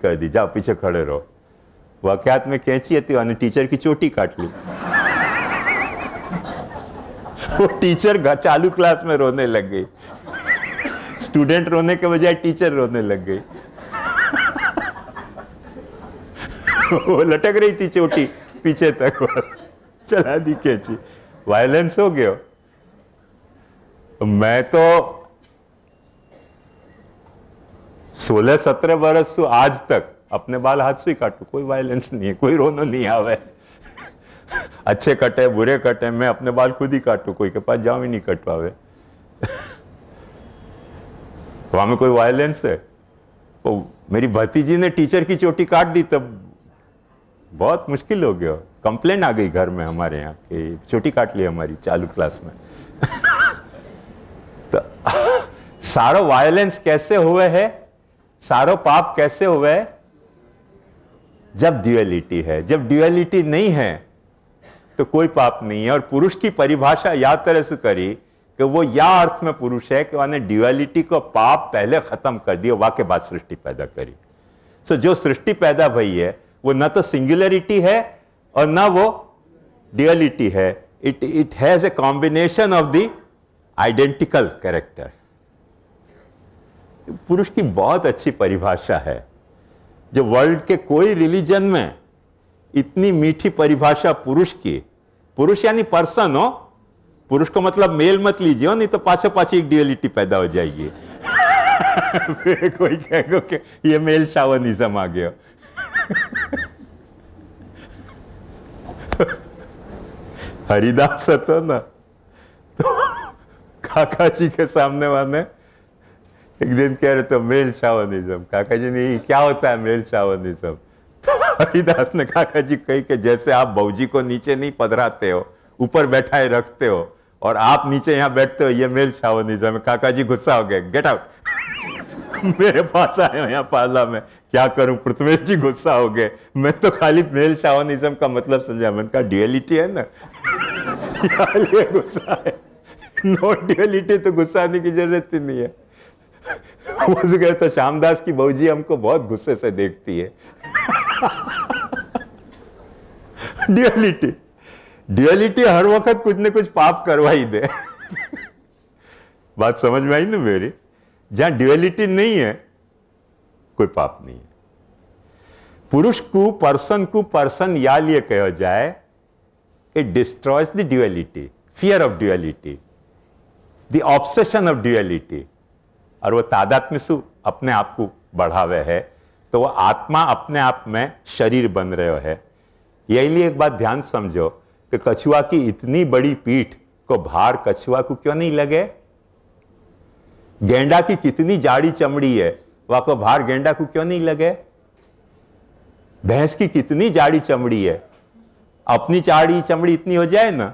कर दी, जाओ पीछे खड़े रहो। वाकयात में कैंची थी, और टीचर की चोटी काट ली। वो टीचर चालू क्लास में रोने लग गई, स्टूडेंट रोने के बजाय टीचर रोने लग गई। वो लटक रही थी चोटी पीछे तक, चला दी कैंची, वायलेंस हो गया। मैं तो 16-17 बरस से आज तक अपने बाल हाथ से ही काटू, कोई वायलेंस नहीं है, कोई रोना नहीं आवे। अच्छे कटे बुरे कटे, मैं अपने बाल खुद ही काटू, कोई के पास जाऊं ही नहीं कटवावे। वहां में कोई वायलेंस है? तो मेरी भतीजी ने टीचर की चोटी काट दी, तब बहुत मुश्किल हो गया, कंप्लेन आ गई घर में हमारे यहाँ कि चोटी काट ली हमारी चालू क्लास में। तो सारो वायलेंस कैसे हुए है, सारो पाप कैसे हुए है? जब ड्यूअलिटी है। जब ड्यूअलिटी नहीं है तो कोई पाप नहीं है। और पुरुष की परिभाषा या तरह से करी कि वो या अर्थ में पुरुष है कि उसने ड्यूअलिटी को पाप पहले खत्म कर दिया, वाके बाद सृष्टि पैदा करी। सो जो सृष्टि पैदा हुई है वो न तो सिंगुलरिटी है और न वो ड्यूअलिटी है, it has a combination of the identical character. पुरुष की बहुत अच्छी परिभाषा है, जो वर्ल्ड के कोई रिलीजन में इतनी मीठी परिभाषा पुरुष की। पुरुष यानी पर्सन हो, पुरुष को मतलब मेल मत लीजिए हो, नहीं तो पाछे पाछे एक ड्यूअलिटी पैदा हो जाएगी। फिर कोई कहेगा कि ये मेल शावनिज्म आ गया। हरिदास था ना, तो काका जी के सामने वाले एक दिन कह रहे तो मेल शावनिज्म। काका जी ने क्या होता है मेल शावनिज्म? तो हरिदास ने काका जी कही कि जैसे आप बहूजी को नीचे नहीं पधराते हो, ऊपर बैठाए रखते हो, और आप नीचे यहाँ बैठते हो, ये मेल शावनिज्म है। काका जी गुस्सा हो गए, गेट आउट। मेरे पास आए हो यहाँ पार्ला में, क्या करूं? पृथ्वी जी गुस्सा हो गए, मैं तो खाली मेल शावनिज्म का मतलब समझा। मैंने कहा ड्यूअलिटी है ना, ये गुस्सा है। नो ड्यूअलिटी तो गुस्सा आने की जरूरत ही नहीं है। वो गए तो श्यामदास की बहूजी हमको बहुत गुस्से से देखती है। ड्यूअलिटी, ड्यूअलिटी हर वक्त कुछ न कुछ पाप करवा ही दे। बात समझ में आई ना मेरी? जहां ड्यूअलिटी नहीं है कोई पाप नहीं है। पुरुष को पर्सन या लिए कहा जाए, it destroys the duality, fear of duality, the obsession of duality. और वो तादात्म्य से अपने आप को बढ़ावे है, तो वो आत्मा अपने आप में शरीर बन रहे है। यही लिए एक बात ध्यान समझो कि कछुआ की इतनी बड़ी पीठ को भार कछुआ को क्यों नहीं लगे? गेंडा की कितनी जाड़ी चमड़ी है, वह को भार गेंडा को क्यों नहीं लगे? भैंस की कितनी जाड़ी चमड़ी है, अपनी जाड़ी चमड़ी इतनी हो जाए ना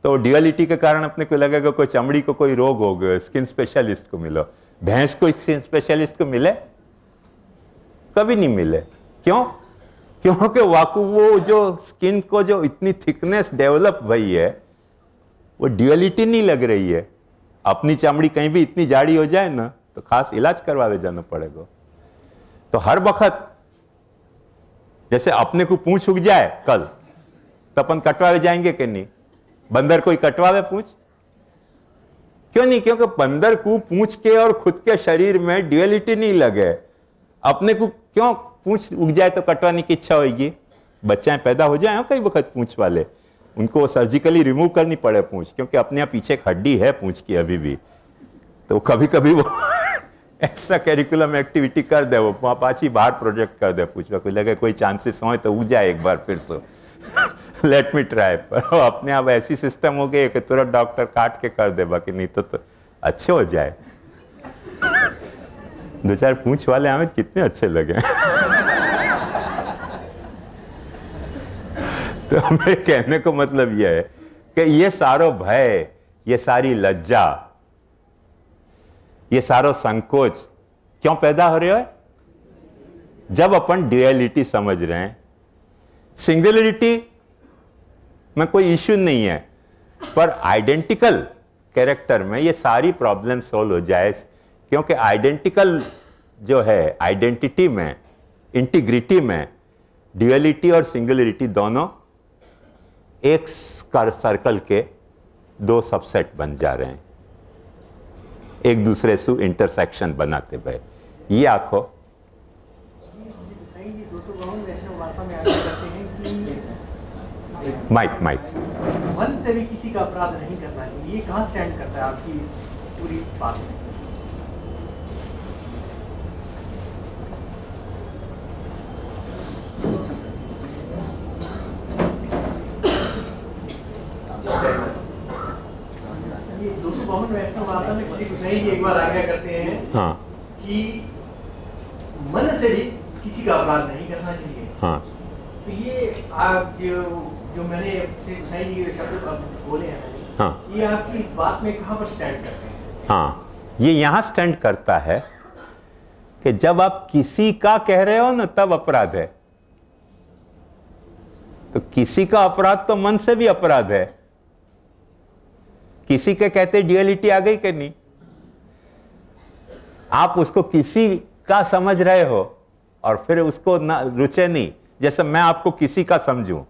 तो ड्यूअलिटी के कारण अपने को लगेगा कोई चमड़ी को कोई रोग हो गया, स्किन स्पेशलिस्ट को मिलो। भैंस को स्किन स्पेशलिस्ट को मिले? कभी नहीं मिले। क्यों? क्योंकि वाकू वो जो स्किन को जो इतनी थिकनेस डेवलप हुई है, वो ड्यूअलिटी नहीं लग रही है। अपनी चमड़ी कहीं भी इतनी जाड़ी हो जाए ना तो खास इलाज करवावे जाना पड़ेगा। तो हर वक्त जैसे अपने को पूंछ उग जाए कल, तो अपन कटवावे जाएंगे कि नहीं? बंदर कोई कटवावे पूंछ? क्यों नहीं? क्योंकि बंदर को पूंछ के और खुद के शरीर में ड्यूअलिटी नहीं लगे। अपने को क्यों पूंछ उग जाए तो कटवाने की इच्छा होगी? बच्चे पैदा हो जाए कई वक्त पूंछ वाले, उनको सर्जिकली रिमूव करनी पड़े पूंछ, क्योंकि अपने यहाँ पीछे एक हड्डी है पूंछ की अभी भी। तो कभी कभी वो एक्स्ट्रा कैरिकुलम एक्टिविटी कर दे, वो पाची बाहर प्रोजेक्ट कर दे पूंछ में। कोई लगे कोई चांसेस हो तो उग जाए एक बार फिर से, लेट मी ट्राई। पर अपने आप ऐसी सिस्टम हो गई कि तुरंत डॉक्टर काट के कर दे, बाकी नहीं तो अच्छे हो जाए। दो चार पूंछ वाले हमें कितने अच्छे लगे। तो मेरे कहने को मतलब यह है कि ये सारो भय, ये सारी लज्जा, ये सारो संकोच क्यों पैदा हो रहे हो? जब अपन ड्यूअलिटी समझ रहे हैं। सिंगुलरिटी में कोई इश्यू नहीं है, पर आइडेंटिकल कैरेक्टर में ये सारी प्रॉब्लम सॉल्व हो जाए। क्योंकि आइडेंटिकल जो है, आइडेंटिटी में इंटीग्रिटी में ड्यूअलिटी और सिंगुलरिटी दोनों एक सर्कल के दो सबसेट बन जा रहे हैं, एक दूसरे से इंटरसेक्शन बनाते हुए। ये आंखों माइक मन से भी किसी का अपराध नहीं करना चाहिए, ये कहाँ स्टैंड करता है आपकी पूरी बात में? ये 252 वैष्णव वार्ता में श्री कृष्ण जी एक बार आज्ञा करते हैं हाँ कि मन से भी किसी का अपराध नहीं करना चाहिए। हाँ। तो ये आप जो मैंने श्री कृष्ण जी के शब्द बोले हैं, हाँ, ये आपकी इस बात में कहाँ पर स्टैंड करते हैं? हाँ, ये यहां स्टैंड करता है कि जब आप किसी का कह रहे हो ना तब अपराध है। तो किसी का अपराध तो मन से भी अपराध है। किसी के कहते ड्यूअलिटी आ गई कि नहीं? आप उसको किसी का समझ रहे हो और फिर उसको ना रुचे नहीं। जैसे मैं आपको किसी का समझूं,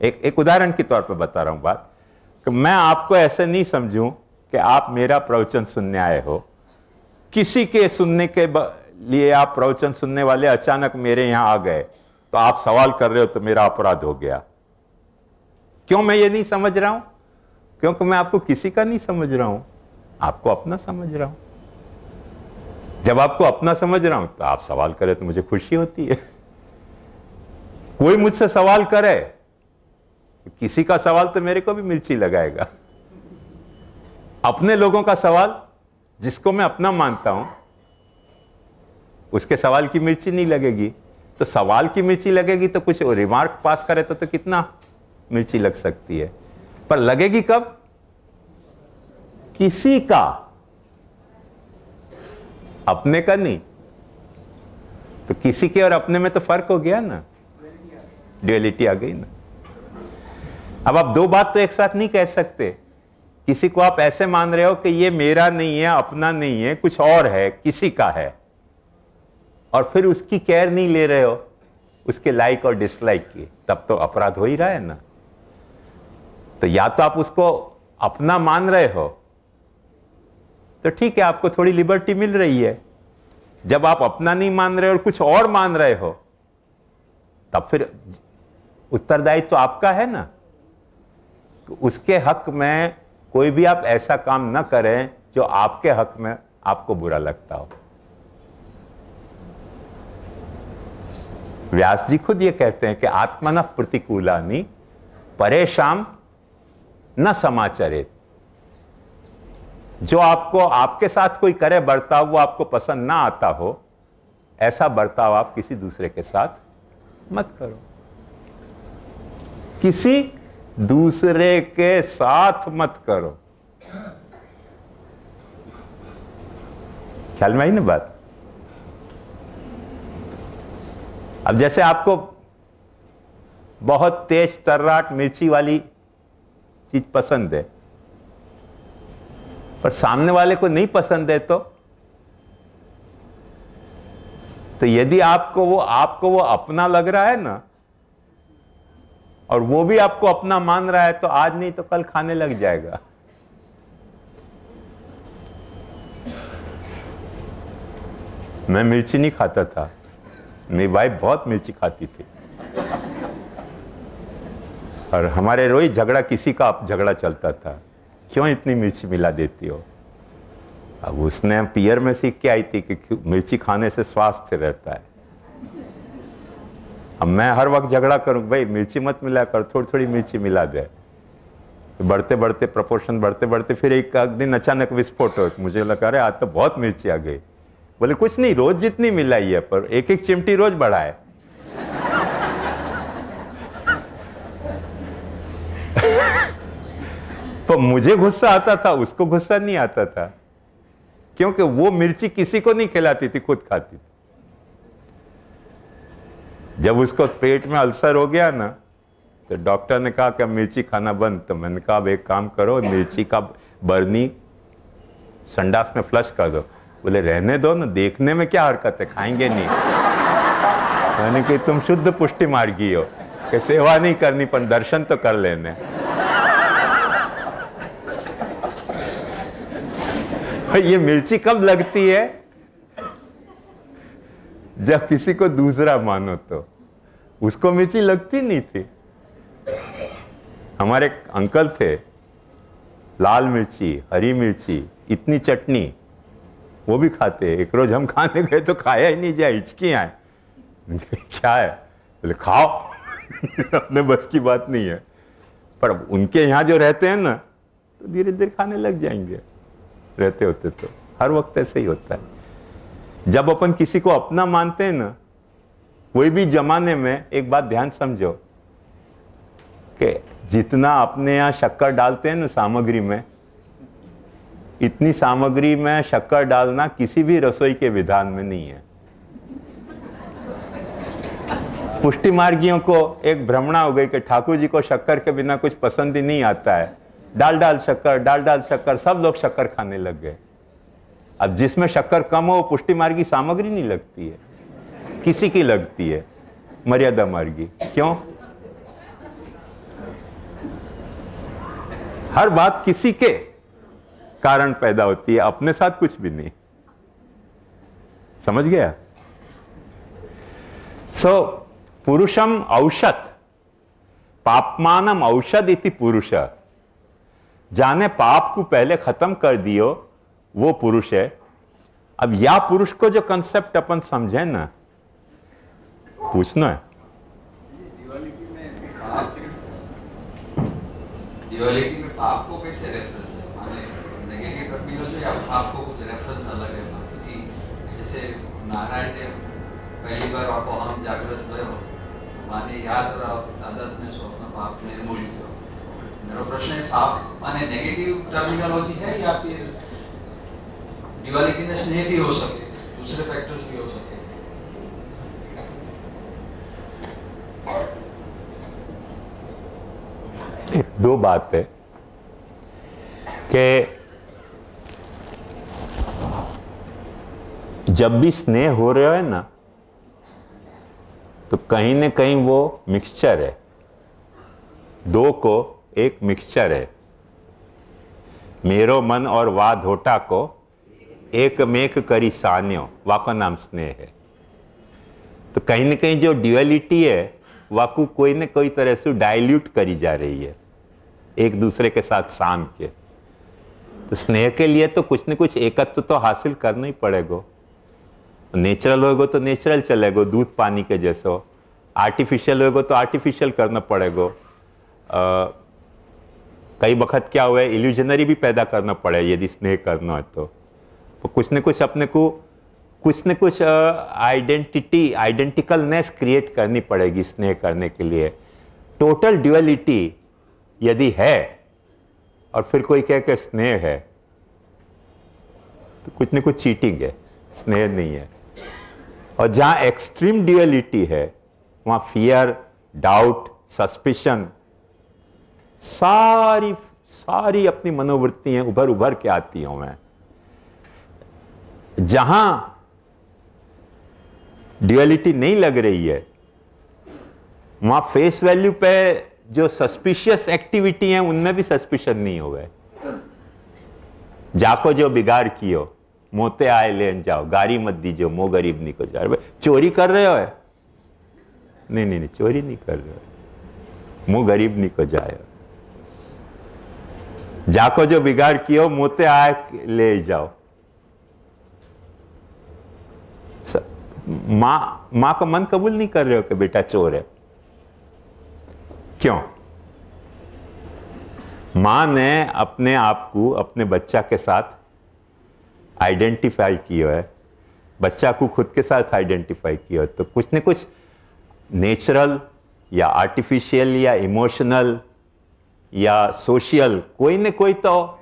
एक उदाहरण के तौर पर बता रहा हूं बात, कि मैं आपको ऐसे नहीं समझूं कि आप मेरा प्रवचन सुनने आए हो। किसी के सुनने के लिए आप प्रवचन सुनने वाले अचानक मेरे यहां आ गए तो आप सवाल कर रहे हो तो मेरा अपराध हो गया। क्यों मैं ये नहीं समझ रहा हूं? क्योंकि मैं आपको किसी का नहीं समझ रहा हूं, आपको अपना समझ रहा हूं। जब आपको अपना समझ रहा हूं तो आप सवाल करें तो मुझे खुशी होती है। कोई मुझसे सवाल करे, किसी का सवाल तो मेरे को भी मिर्ची लगाएगा। अपने लोगों का सवाल, जिसको मैं अपना मानता हूं, उसके सवाल की मिर्ची नहीं लगेगी। तो सवाल की मिर्ची लगेगी तो कुछ रिमार्क पास करे तो कितना मिर्ची लग सकती है, पर लगेगी कब? किसी का, अपने का नहीं। तो किसी के और अपने में तो फर्क हो गया ना, ड्यूअलिटी आ गई ना। अब आप दो बात तो एक साथ नहीं कह सकते। किसी को आप ऐसे मान रहे हो कि ये मेरा नहीं है, अपना नहीं है, कुछ और है, किसी का है, और फिर उसकी केयर नहीं ले रहे हो, उसके लाइक और डिसलाइक की, तब तो अपराध हो ही रहा है ना। तो या तो आप उसको अपना मान रहे हो तो ठीक है, आपको थोड़ी लिबर्टी मिल रही है। जब आप अपना नहीं मान रहे हो और कुछ और मान रहे हो, तब फिर उत्तरदायित्व तो आपका है ना। उसके हक में कोई भी आप ऐसा काम ना करें जो आपके हक में आपको बुरा लगता हो। व्यास जी खुद ये कहते हैं कि आत्मन प्रतिकूलानि परेशान न समाचरेत। जो आपको आपके साथ कोई करे बर्ताव, वो आपको पसंद ना आता हो, ऐसा बर्ताव आप किसी दूसरे के साथ मत करो। किसी दूसरे के साथ मत करो। ख्याल में आई ना बात? अब जैसे आपको बहुत तेज तर्राट मिर्ची वाली चीज पसंद है, पर सामने वाले को नहीं पसंद है, तो यदि आपको वो अपना लग रहा है ना, और वो भी आपको अपना मान रहा है, तो आज नहीं तो कल खाने लग जाएगा। मैं मिर्ची नहीं खाता था, मेरी वाइफ बहुत मिर्ची खाती थी, और हमारे रोज झगड़ा, किसी का झगड़ा चलता था, क्यों इतनी मिर्ची मिला देती हो। अब उसने पियर में सीख के आई थी कि मिर्ची खाने से स्वास्थ्य रहता है। अब मैं हर वक्त झगड़ा करूं, भाई मिर्ची मत मिला कर, थोड़ी थोड़ी मिर्ची मिला दे। तो बढ़ते बढ़ते प्रपोर्शन बढ़ते बढ़ते फिर एक दिन अचानक विस्फोट हो। मुझे लगा अरे आज तो बहुत मिर्ची आ गई। बोले कुछ नहीं, रोज जितनी मिलाई है, पर एक एक चिमटी रोज बढ़ाए। तो मुझे गुस्सा आता था, उसको गुस्सा नहीं आता था, क्योंकि वो मिर्ची किसी को नहीं खिलाती थी, खुद खाती थी। जब उसको पेट में अल्सर हो गया ना, तो डॉक्टर ने कहा कि मिर्ची खाना बंद। तो मैंने कहा अब एक काम करो, मिर्ची का बर्नी संडास में फ्लश कर दो। बोले रहने दो ना, देखने में क्या हरकत है, खाएंगे नहीं। यानी कि तुम शुद्ध पुष्टि मार्गी हो कि सेवा नहीं करनी पर दर्शन तो कर लेने। ये मिर्ची कब लगती है? जब किसी को दूसरा मानो तो। उसको मिर्ची लगती नहीं थी। हमारे एक अंकल थे, लाल मिर्ची, हरी मिर्ची, इतनी चटनी, वो भी खाते। एक रोज हम खाने गए तो खाया ही नहीं जाए, हिचकी आए। क्या है? बोले खाओ। अपने बस की बात नहीं है, पर उनके यहाँ जो रहते हैं ना तो धीरे धीरे खाने लग जाएंगे। रहते होते तो हर वक्त ऐसे ही होता है। जब अपन किसी को अपना मानते हैं ना, कोई भी जमाने में, एक बात ध्यान समझो कि जितना अपने यहाँ शक्कर डालते हैं ना सामग्री में, इतनी सामग्री में शक्कर डालना किसी भी रसोई के विधान में नहीं है। पुष्टि मार्गियों को एक भ्रमणा हो गई कि ठाकुर जी को शक्कर के बिना कुछ पसंद ही नहीं आता है। डाल डाल शक्कर, सब लोग शक्कर खाने लग गए। अब जिसमें शक्कर कम हो पुष्टि मार्गी सामग्री नहीं लगती है, किसी की लगती है, मर्यादा मार्गी। क्यों? हर बात किसी के कारण पैदा होती है, अपने साथ कुछ भी नहीं। समझ गया? पुरुषम औषध पापमानम औषध इति पुरुष। जाने पाप को पहले खत्म कर दियो वो पुरुष है। अब या पुरुष को जो कंसेप्ट अपन समझे ना, पूछना है। ड्युअलिटी में पाप को कैसे रेफरेंस है? माने नेगेटिव टर्मिनल या पाप को कुछ रेफरेंस अलग है? क्योंकि जैसे नारायण ने पहली बार आपको हम जागृत हुए हो, माने याद रहा आदत में स्वप्न पाप निर्मूल किया। मेरा प्रश्न है, पाप माने नेगेटिव टर्मिनोलॉजी है या फिर ड्युअलिटी में स्नेह भी हो सके, दूसरे फैक्टर्स भी हो सके? दो बात है कि जब भी स्नेह हो रहा है ना, तो कहीं ना कहीं वो मिक्सचर है, दो को एक मिक्सचर है। मेरो मन और वा धोटा को एक मेक करी सान्यो, वा का नाम स्नेह है। तो कहीं ना कहीं जो ड्यूअलिटी है वाकू कोई न कोई तरह से डाइल्यूट करी जा रही है एक दूसरे के साथ सान के। तो स्नेह के लिए तो कुछ न कुछ एकत्व तो हासिल करना ही पड़ेगा। नेचुरल होगा तो नेचुरल चलेगा, दूध पानी के जैसो। आर्टिफिशियल होगा तो आर्टिफिशियल करना पड़ेगा। कई वक्त क्या हुआ है, इल्यूजनरी भी पैदा करना पड़े यदि स्नेह करना है तो कुछ न कुछ अपने को कुछ न कुछ आइडेंटिकलनेस क्रिएट करनी पड़ेगी स्नेह करने के लिए। टोटल ड्यूअलिटी यदि है और फिर कोई कहे कि स्नेह है, तो कुछ न कुछ चीटिंग है, स्नेह नहीं है। और जहां एक्सट्रीम ड्यूअलिटी है वहां फियर, डाउट, सस्पिशन, सारी अपनी मनोवृत्तियां उभर उभर के आती हूं मैं। जहां ड्यूअलिटी नहीं लग रही है वहां फेस वैल्यू पे जो सस्पिशियस एक्टिविटी है उनमें भी सस्पिशन नहीं हो गए। जाको जो बिगाड़ कियो मोते आए ले जाओ, गाड़ी मत दीजिए, मो गरीब नहीं को जा। चोरी कर रहे हो? नहीं, चोरी नहीं कर रहे हो, मो गरीब नहीं को जाए। जाको जो बिगाड़ कियो मोते आए ले जाओ। मां को मन कबूल नहीं कर रहे हो कि बेटा चोर है। क्यों? मां ने अपने आप को अपने बच्चा के साथ आइडेंटिफाई किया है, बच्चा को खुद के साथ आइडेंटिफाई किया है। तो कुछ न कुछ नेचुरल या आर्टिफिशियल या इमोशनल या सोशल कोई न कोई तो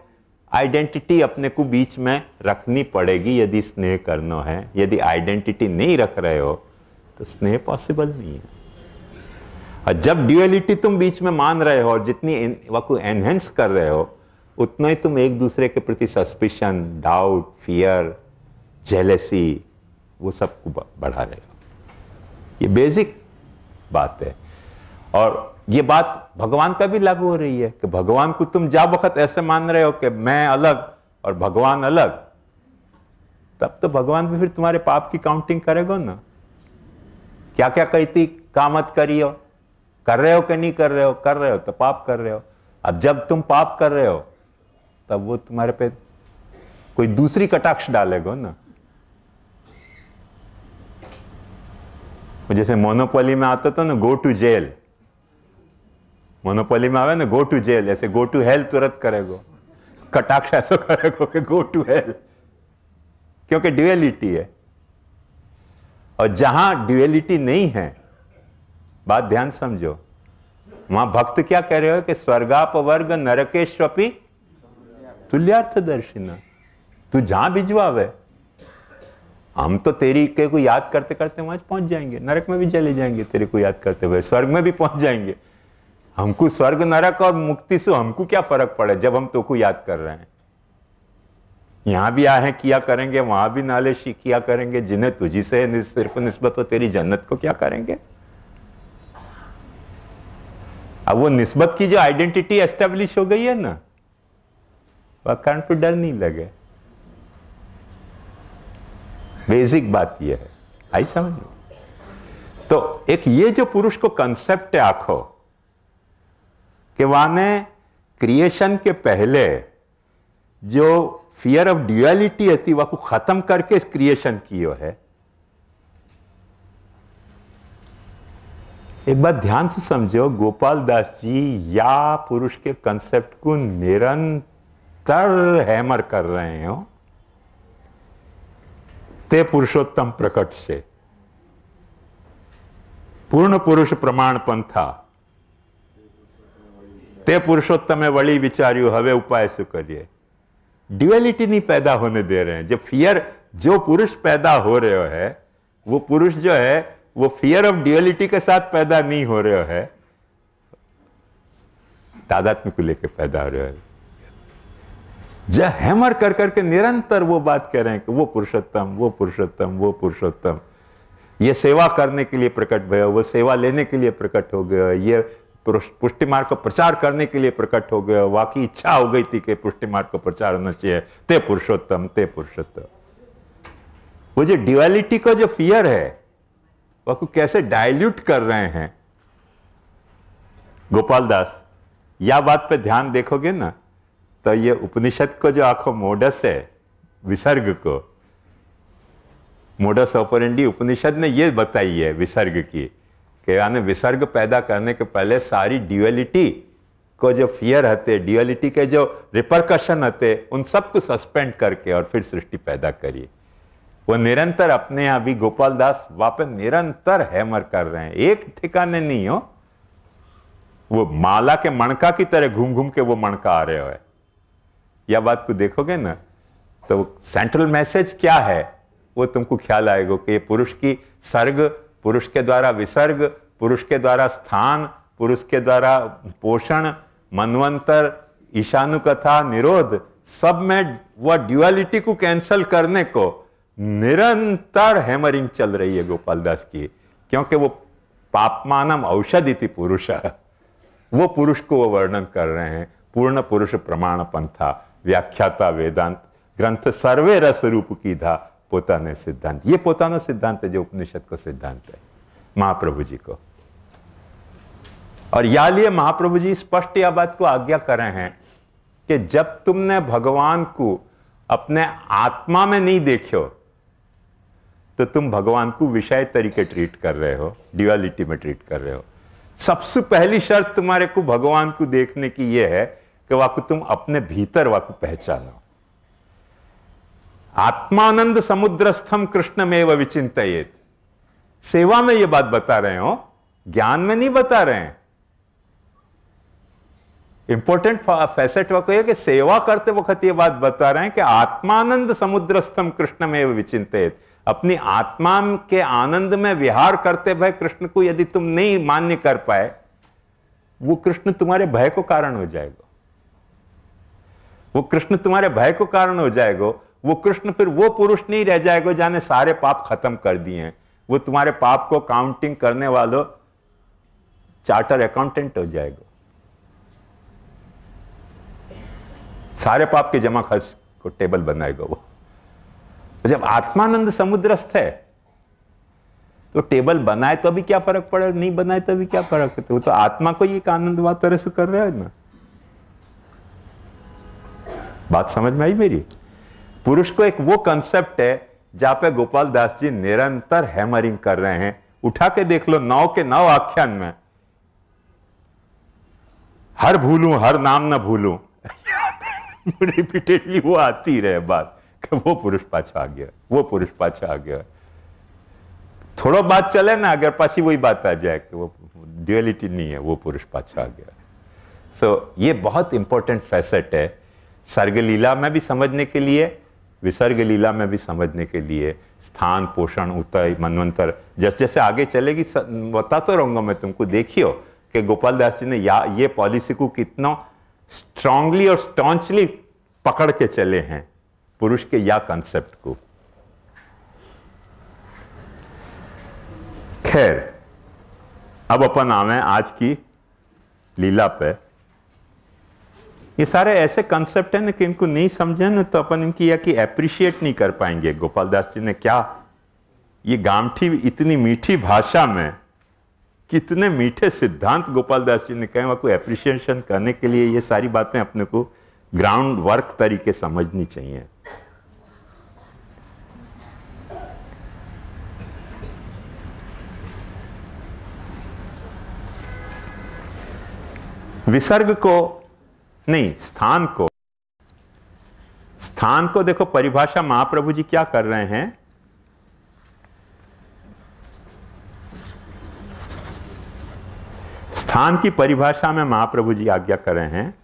आइडेंटिटी अपने को बीच में रखनी पड़ेगी यदि स्नेह करना है। यदि आइडेंटिटी नहीं रख रहे हो तो स्नेह पॉसिबल नहीं है। और जब ड्यूअलिटी तुम बीच में मान रहे हो और जितनी को एनहेंस कर रहे हो उतना ही तुम एक दूसरे के प्रति सस्पिशन, डाउट, फियर, जेलेसी वो सब को बढ़ा रहे हो। ये बेसिक बात है। और ये बात भगवान पे भी लागू हो रही है कि भगवान को तुम जा वक्त ऐसे मान रहे हो कि मैं अलग और भगवान अलग, तब तो भगवान भी फिर तुम्हारे पाप की काउंटिंग करेगा ना। क्या क्या कहती का मत करियो, कर रहे हो कि नहीं कर रहे हो, कर रहे हो तो पाप कर रहे हो। अब जब तुम पाप कर रहे हो तब वो तुम्हारे पे कोई दूसरी कटाक्ष डालेगा ना। जैसे मोनोपोली में आता था ना गो टू जेल, मोनोपोली में आवे ना गो टू जेल, ऐसे गो टू हेल तुरंत करेगो, कटाक्ष ऐसा करेगो कि गो टू हेल, क्योंकि ड्यूअलिटी है। और जहां ड्यूअलिटी नहीं है, बात ध्यान समझो, वहां भक्त क्या कह रहे हो कि स्वर्गापवर्ग नरकेश्वपि तुल्यार्थदर्शिना, तू जहां भिजवावे, हम तो तेरी के को याद करते करते वहां पहुंच जाएंगे, नरक में भी चले जाएंगे, तेरे को याद करते हुए स्वर्ग में भी पहुंच जाएंगे। हमको स्वर्ग नरक और मुक्ति से हमको क्या फर्क पड़े जब हम तो को याद कर रहे हैं। यहां भी आए हैं किया करेंगे, वहां भी नाले किया करेंगे, जिन्हें तुझी से सिर्फ निस्बत हो तेरी जन्नत को क्या करेंगे। अब वो निस्बत की जो आइडेंटिटी एस्टेब्लिश हो गई है ना, वह कारण को डर नहीं लगे। बेसिक बात यह है, आई समझ लो। तो एक ये जो पुरुष को कंसेप्ट है आखो कि वाने क्रिएशन के पहले जो फियर ऑफ ड्यूअलिटी थी वह को खत्म करके इस क्रिएशन कियो है। एक बात ध्यान से समझो, गोपाल दास जी या पुरुष के कंसेप्ट को निरंतर हैमर कर रहे हो ते पुरुषोत्तम प्रकट से, पूर्ण पुरुष प्रमाण पंथा ते पुरुषोत्तम वળી विचार्યું હવે उपाय શું करिए। ड्यूअलिटी नहीं पैदा होने दे रहे हैं। जब फियर जो पुरुष पैदा हो रहे है वो पुरुष जो है वो फियर ऑफ ड्यूअलिटी के साथ पैदा नहीं हो रहे है, तादात्म्य को लेकर पैदा हो रहे है। जब हैमर कर करके निरंतर वो बात कह रहे हैं कि वो पुरुषोत्तम, वो पुरुषोत्तम, वो पुरुषोत्तम, ये सेवा करने के लिए प्रकट भय, वो सेवा लेने के लिए प्रकट हो गया, ये पुष्टि मार्ग का प्रचार करने के लिए प्रकट हो गया, वाकई इच्छा हो गई थी कि पुष्टि मार्ग का प्रचार होना चाहिए, ते पुरुषोत्तम, ते पुरुषोत्तम। वो जो ड्यूअलिटी का जो फियर है वह को कैसे डाइल्यूट कर रहे हैं गोपाल दास, या बात पे ध्यान देखोगे ना तो ये उपनिषद को जो आखो मोडस है विसर्ग को, मोडस ऑपरेंडी उपनिषद ने ये बताई है विसर्ग की कि यानी विसर्ग पैदा करने के पहले सारी ड्यूअलिटी को जो फियर हते, ड्यूअलिटी के जो रिपरकशन हते, उन सबको सस्पेंड करके और फिर सृष्टि पैदा करिए। वो निरंतर अपने यहां भी गोपाल दास वापस निरंतर हैमर कर रहे हैं, एक ठिकाने नहीं हो। वो माला के मणका की तरह घूम घूम के वो मणका आ रहे हो है। यह बात को देखोगे ना तो सेंट्रल मैसेज क्या है वो तुमको ख्याल आएगा कि पुरुष की सर्ग, पुरुष के द्वारा विसर्ग, पुरुष के द्वारा स्थान, पुरुष के द्वारा पोषण, मनवंतर, ईशानुकथा, निरोध, सब में वह ड्यूअलिटी को कैंसल करने को निरंतर हैमरिंग चल रही है गोपाल दास की, क्योंकि वो पापमानम औषधि थी पुरुष, वो पुरुष को वो वर्णन कर रहे हैं। पूर्ण पुरुष प्रमाण पंथा व्याख्याता वेदांत ग्रंथ सर्वे रस रूप की धा पोताने सिद्धांत। ये पोतानो सिद्धांत है जो उपनिषद को सिद्धांत है महाप्रभु जी को। और या लिए महाप्रभु जी स्पष्ट यह बात को आज्ञा कर रहे हैं कि जब तुमने भगवान को अपने आत्मा में नहीं देखो तो तुम भगवान को विषय तरीके ट्रीट कर रहे हो, ड्यूअलिटी में ट्रीट कर रहे हो। सबसे पहली शर्त तुम्हारे को भगवान को देखने की यह है कि वाकु तुम अपने भीतर वाकु पहचानो। आत्मानंद समुद्रस्थम कृष्णमेव विचिंतयेत। सेवा में यह बात बता रहे हो, ज्ञान में नहीं बता रहे हैं। इंपॉर्टेंट फैसेट वह है कि सेवा करते वक्त यह बात बता रहे हैं कि आत्मानंद समुद्रस्थम कृष्णमेव विचिंतयेत। अपनी आत्मा के आनंद में विहार करते भय कृष्ण को यदि तुम नहीं मान्य कर पाए, वो कृष्ण तुम्हारे भय को कारण हो जाएगा। वो कृष्ण तुम्हारे भय को कारण हो जाएगा। वो कृष्ण फिर वो पुरुष नहीं रह जाएगा जाने सारे पाप खत्म कर दिए हैं। वो तुम्हारे पाप को काउंटिंग करने वालों चार्टर अकाउंटेंट हो जाएगा, सारे पाप के जमा खर्च को टेबल बनाएगा वो। जब आत्मानंद समुद्रस्थ है तो टेबल बनाए तो अभी क्या फर्क पड़े, नहीं बनाए तो अभी क्या फर्क है, तो आत्मा को ये आनंद बात तरह से कर रहा है ना। बात समझ में आई मेरी? पुरुष को एक वो कंसेप्ट है जहां पे गोपाल दास जी निरंतर हैमरिंग कर रहे हैं। उठा के देख लो 9 के 9 आख्यान में, हर भूलूं हर नाम न भूलूं रिपीटेडली वो आती रहे बात कि वो पुरुष पाछा आ गया, वो पुरुष पाछा आ गया। थोड़ा बात चले ना, अगर पाछी वही बात आ जाए कि वो ड्यूअलिटी नहीं है, वो पुरुष पाछा आ गया। सो ये बहुत इंपॉर्टेंट फैसेट है सर्ग लीला में भी समझने के लिए, विसर्ग लीला में भी समझने के लिए। स्थान, पोषण, उतय, मनवंतर, जैसे जैसे आगे चलेगी बताता रहूंगा मैं तुमको। देखियो कि गोपाल दास जी ने ये पॉलिसी को कितना स्ट्रांगली और स्टॉन्चली पकड़ के चले हैं, पुरुष के या कंसेप्ट को। खैर, अब अपन आवे आज की लीला पे। ये सारे ऐसे कंसेप्ट है ना कि इनको नहीं समझे ना तो अपन इनकी या कि एप्रिशिएट नहीं कर पाएंगे। गोपाल दास जी ने क्या ये गामठी इतनी मीठी भाषा में कितने मीठे सिद्धांत गोपाल दास जी ने कहे, वह कोई एप्रिशिएशन करने के लिए ये सारी बातें अपने को ग्राउंड वर्क तरीके समझनी चाहिए। विसर्ग को नहीं, स्थान को देखो परिभाषा महाप्रभु जी क्या कर रहे हैं। स्थान की परिभाषा में महाप्रभु जी आज्ञा कर रहे हैं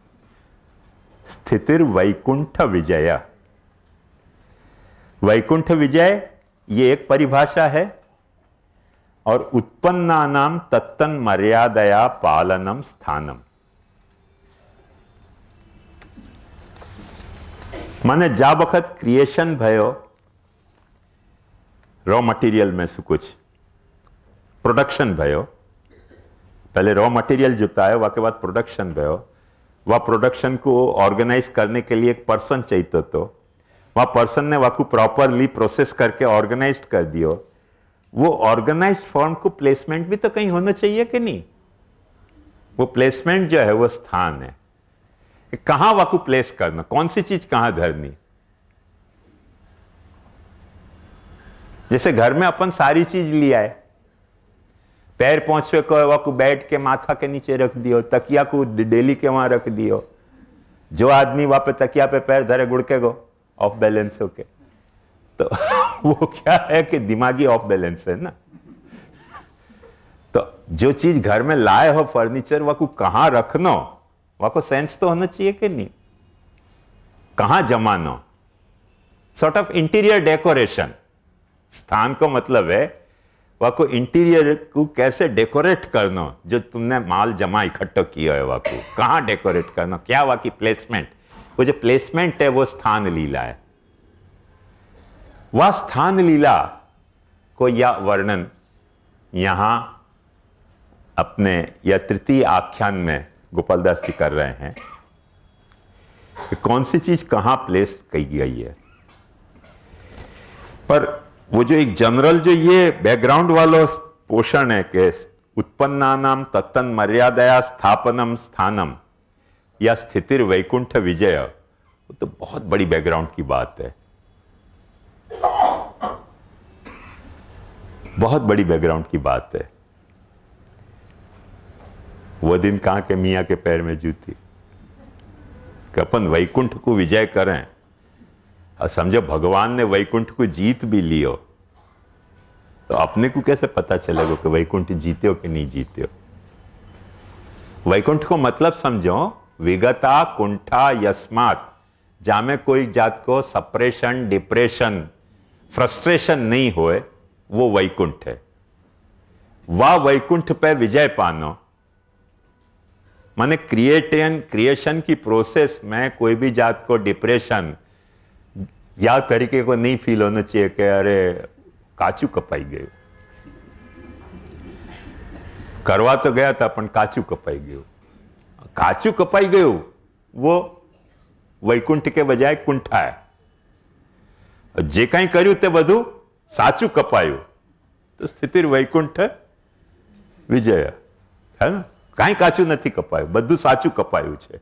स्थितिर वैकुंठ विजय। वैकुंठ विजय ये एक परिभाषा है, और उत्पन्नानाम तत्तन मर्यादया पालनम स्थानम। माने जा वक्त क्रिएशन भयो रॉ मटेरियल में से कुछ प्रोडक्शन भयो, पहले रॉ मटेरियल जुटाए, वह के बाद प्रोडक्शन भयो। वह प्रोडक्शन को ऑर्गेनाइज करने के लिए एक पर्सन चाहिए, तो वह पर्सन ने वह को प्रॉपरली प्रोसेस करके ऑर्गेनाइज कर दियो। वो ऑर्गेनाइज फॉर्म को प्लेसमेंट भी तो कहीं होना चाहिए कि नहीं? वो प्लेसमेंट जो है वो स्थान है, कहां वह को प्लेस करना, कौन सी चीज कहां धरनी। जैसे घर में अपन सारी चीज ले आए, पैर पहुंचवे को वह को बैठ के माथा के नीचे रख दियो, तकिया को डेली के वहां रख दियो। जो आदमी वहां पे तकिया पे पैर धरे गुड़के गो ऑफ बैलेंस होके, तो वो क्या है कि दिमागी ऑफ बैलेंस है ना। तो जो चीज घर में लाए हो फर्नीचर, वह को कहां रखना, वह को सेंस तो होना चाहिए कि नहीं, कहां जमाना। Sort of interior decoration. स्थान को मतलब है वह को इंटीरियर को कैसे डेकोरेट करना, जो तुमने माल जमा इकट्ठा किया है वह को कहां डेकोरेट करना, क्या वह की प्लेसमेंट। वो जो प्लेसमेंट है वो स्थान लीला है। वह स्थान लीला को या वर्णन यहां अपने या तृतीय आख्यान में गोपाल दास जी कर रहे हैं कि कौन सी चीज कहां प्लेस की गई है। पर वो जो एक जनरल जो ये बैकग्राउंड वाला पोषण है कि उत्पन्नानाम तत्तन मर्यादया स्थापनम स्थानम या स्थितिर वैकुंठ विजय, वो तो बहुत बड़ी बैकग्राउंड की बात है, बहुत बड़ी बैकग्राउंड की बात है। वो दिन कहां के मियां के पैर में जूती कि अपन वैकुंठ को विजय करें, और समझो भगवान ने वैकुंठ को जीत भी लियो, तो अपने को कैसे पता चलेगा कि वैकुंठ जीते हो कि नहीं जीते हो। वैकुंठ को मतलब समझो विगता कुंठा यस्मात, जहां में कोई जात को सप्रेशन, डिप्रेशन, फ्रस्ट्रेशन नहीं होए, वो वैकुंठ है। वह वैकुंठ पे विजय पानो माने क्रिएशन की प्रोसेस में कोई भी जात को डिप्रेशन या तरीके को नहीं फील होना चाहिए कि अरे काचू कपाई गए, કરવા તો ગયા હતા પણ કાચું કપાઈ ગયું. કાચું કપાઈ ગયું वो વૈકુંઠ કે બજાય કુંઠાય. જે કંઈ કર્યું તે બધું સાચું કપાયું તો સ્થિતિ વૈકુંઠ વિજય. है ना, કાંઈ કાચું નથી કપાયું, બધું સાચું કપાયું છે.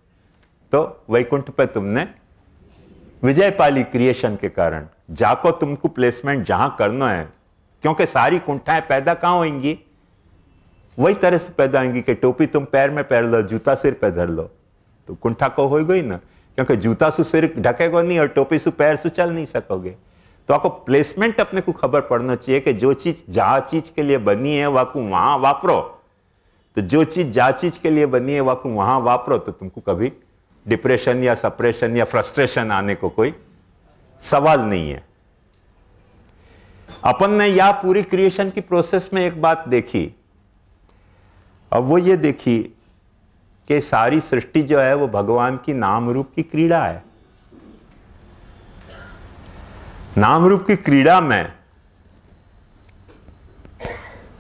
तो वैकुंठ पे तुमने विजय पाली क्रिएशन के कारण. जाको तुमको प्लेसमेंट जहां करना है, क्योंकि सारी कुंठाएं पैदा कहां होंगी, वही तरह से पैदा होंगी कि टोपी तुम पैर में पहन लो, जूता सिर पे धर लो, तो कुंठा को हो गई ना. क्योंकि जूता से सिर ढकेगा नहीं और टोपी से पैर से चल नहीं सकोगे. तो आपको प्लेसमेंट अपने को खबर पड़ना चाहिए कि जो चीज जहां चीज के लिए बनी है वाकू वहां वापरो. तो जो चीज जहां चीज के लिए बनी है वाकू वहां वापरो, तो तुमको कभी डिप्रेशन या सप्रेशन या फ्रस्ट्रेशन आने को कोई सवाल नहीं है. अपन ने या पूरी क्रिएशन की प्रोसेस में एक बात देखी, अब वो ये देखी कि सारी सृष्टि जो है वो भगवान की नाम रूप की क्रीड़ा है. नाम रूप की क्रीड़ा में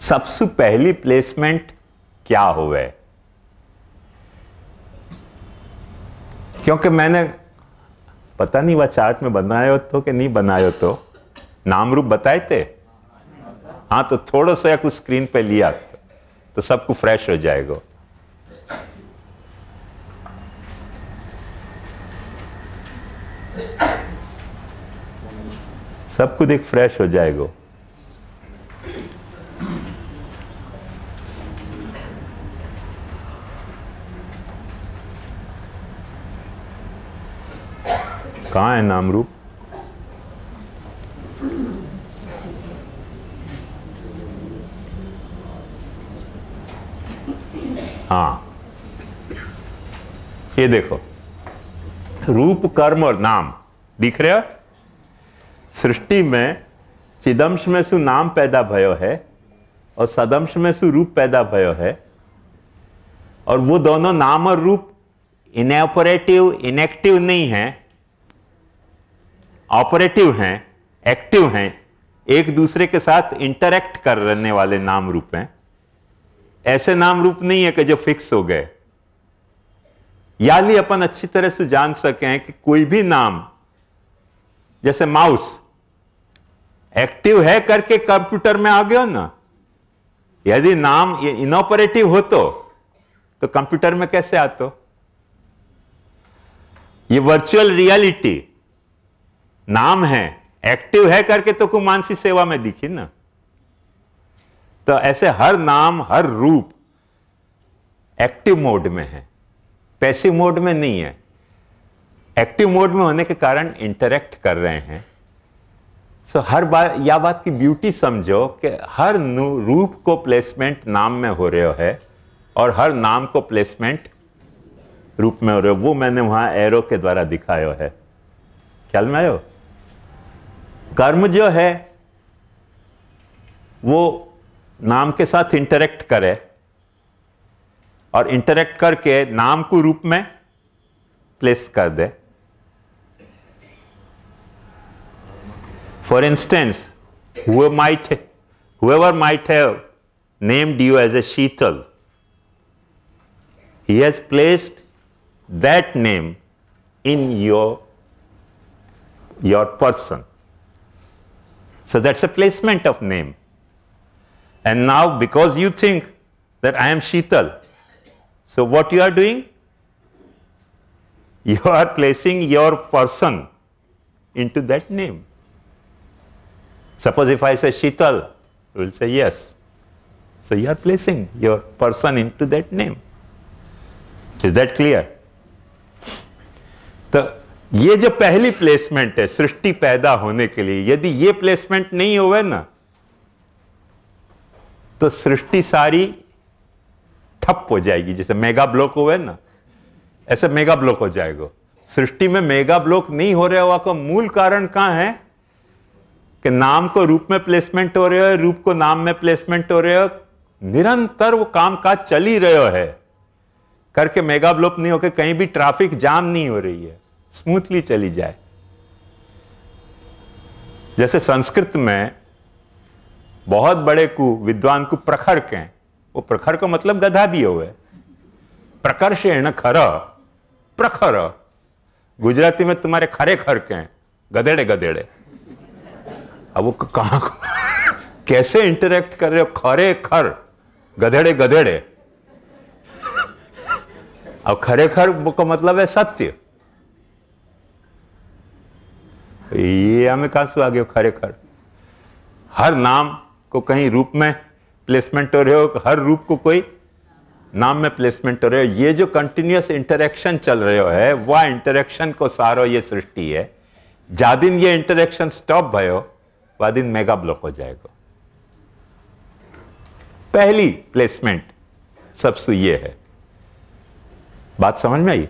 सबसे पहली प्लेसमेंट क्या हुए, क्योंकि मैंने पता नहीं वह चार्ट में बनाया तो कि नहीं बनाया तो नाम रूप बताए थे. हाँ, तो थोड़ा सा कुछ स्क्रीन पे लिया तो सबको फ्रेश हो जाएगा. सबको देख फ्रेश हो जाएगा. कहां है नाम रूप? हाँ, ये देखो, रूप कर्म और नाम दिख रहे हो. सृष्टि में चिदंश में सु नाम पैदा भयो है और सदंश में सु रूप पैदा भयो है. और वो दोनों नाम और रूप इनऑपरेटिव इनएक्टिव नहीं है, ऑपरेटिव हैं, एक्टिव हैं, एक दूसरे के साथ इंटरैक्ट करने वाले नाम रूप हैं. ऐसे नाम रूप नहीं है कि जो फिक्स हो गए. यानी अपन अच्छी तरह से जान सकें कि कोई भी नाम, जैसे माउस एक्टिव है करके कंप्यूटर में आ गया ना, यदि नाम इनऑपरेटिव हो तो कंप्यूटर में कैसे आता? ये वर्चुअल रियलिटी नाम है, एक्टिव है करके तो को मानसी सेवा में दिखी ना. तो ऐसे हर नाम हर रूप एक्टिव मोड में है, पैसिव मोड में नहीं है. एक्टिव मोड में होने के कारण इंटरैक्ट कर रहे हैं. सो हर बार यह बात की ब्यूटी समझो कि हर रूप को प्लेसमेंट नाम में हो रहे है और हर नाम को प्लेसमेंट रूप में हो रहे हो. वो मैंने वहां एरो के द्वारा दिखाया है, ख्याल में आयो. कर्म जो है वो नाम के साथ इंटरैक्ट करे और इंटरैक्ट करके नाम को रूप में प्लेस कर दे. For instance, whoever might have named you as a Sheetal, he has placed that name in your person. So that's a placement of name. And now because you think that I am Sheetal, so what you are doing? You are placing your person into that name. Suppose if I say Sheetal, you will say yes. So you are placing your person into that name. Is that clear? तो ये जो पहली placement है सृष्टि पैदा होने के लिए, यदि ये प्लेसमेंट नहीं होवे ना तो सृष्टि सारी ठप हो जाएगी. जैसे मेगा ब्लॉक हुए ना, ऐसे मेगा ब्लॉक हो जाएगा. सृष्टि में मेगा ब्लॉक नहीं हो रहा हुआ का मूल कारण कहां है कि नाम को रूप में प्लेसमेंट हो रहा है, रूप को नाम में प्लेसमेंट हो रहा है. निरंतर वो काम काज चल ही रहा है करके मेगा ब्लॉक नहीं होकर कहीं भी ट्रैफिक जाम नहीं हो रही है, स्मूथली चली जाए. जैसे संस्कृत में बहुत बड़े को विद्वान को प्रखर के वो प्रखर का मतलब गधा भी हुए, प्रकर्षेण खर, प्रखर। गुजराती में तुम्हारे खरे खर के हैं, गधेड़े गधेड़े। अब वो कहां कैसे इंटरेक्ट कर रहे हो, खरे खर गधेड़े गधेड़े। अब खरे खर का मतलब है सत्य। ये हमें कहां से आ गए खरे खर? हर नाम को कहीं रूप में प्लेसमेंट हो रहे हो, हर रूप को कोई नाम में प्लेसमेंट हो रहे हो। ये जो कंटिन्यूअस इंटरेक्शन चल रहे हो है, वह इंटरेक्शन को सारो ये सृष्टि है। जा दिन ये इंटरेक्शन स्टॉप भयो, वह दिन मेगा ब्लॉक हो जाएगा। पहली प्लेसमेंट सबसे ये है। बात समझ में आई?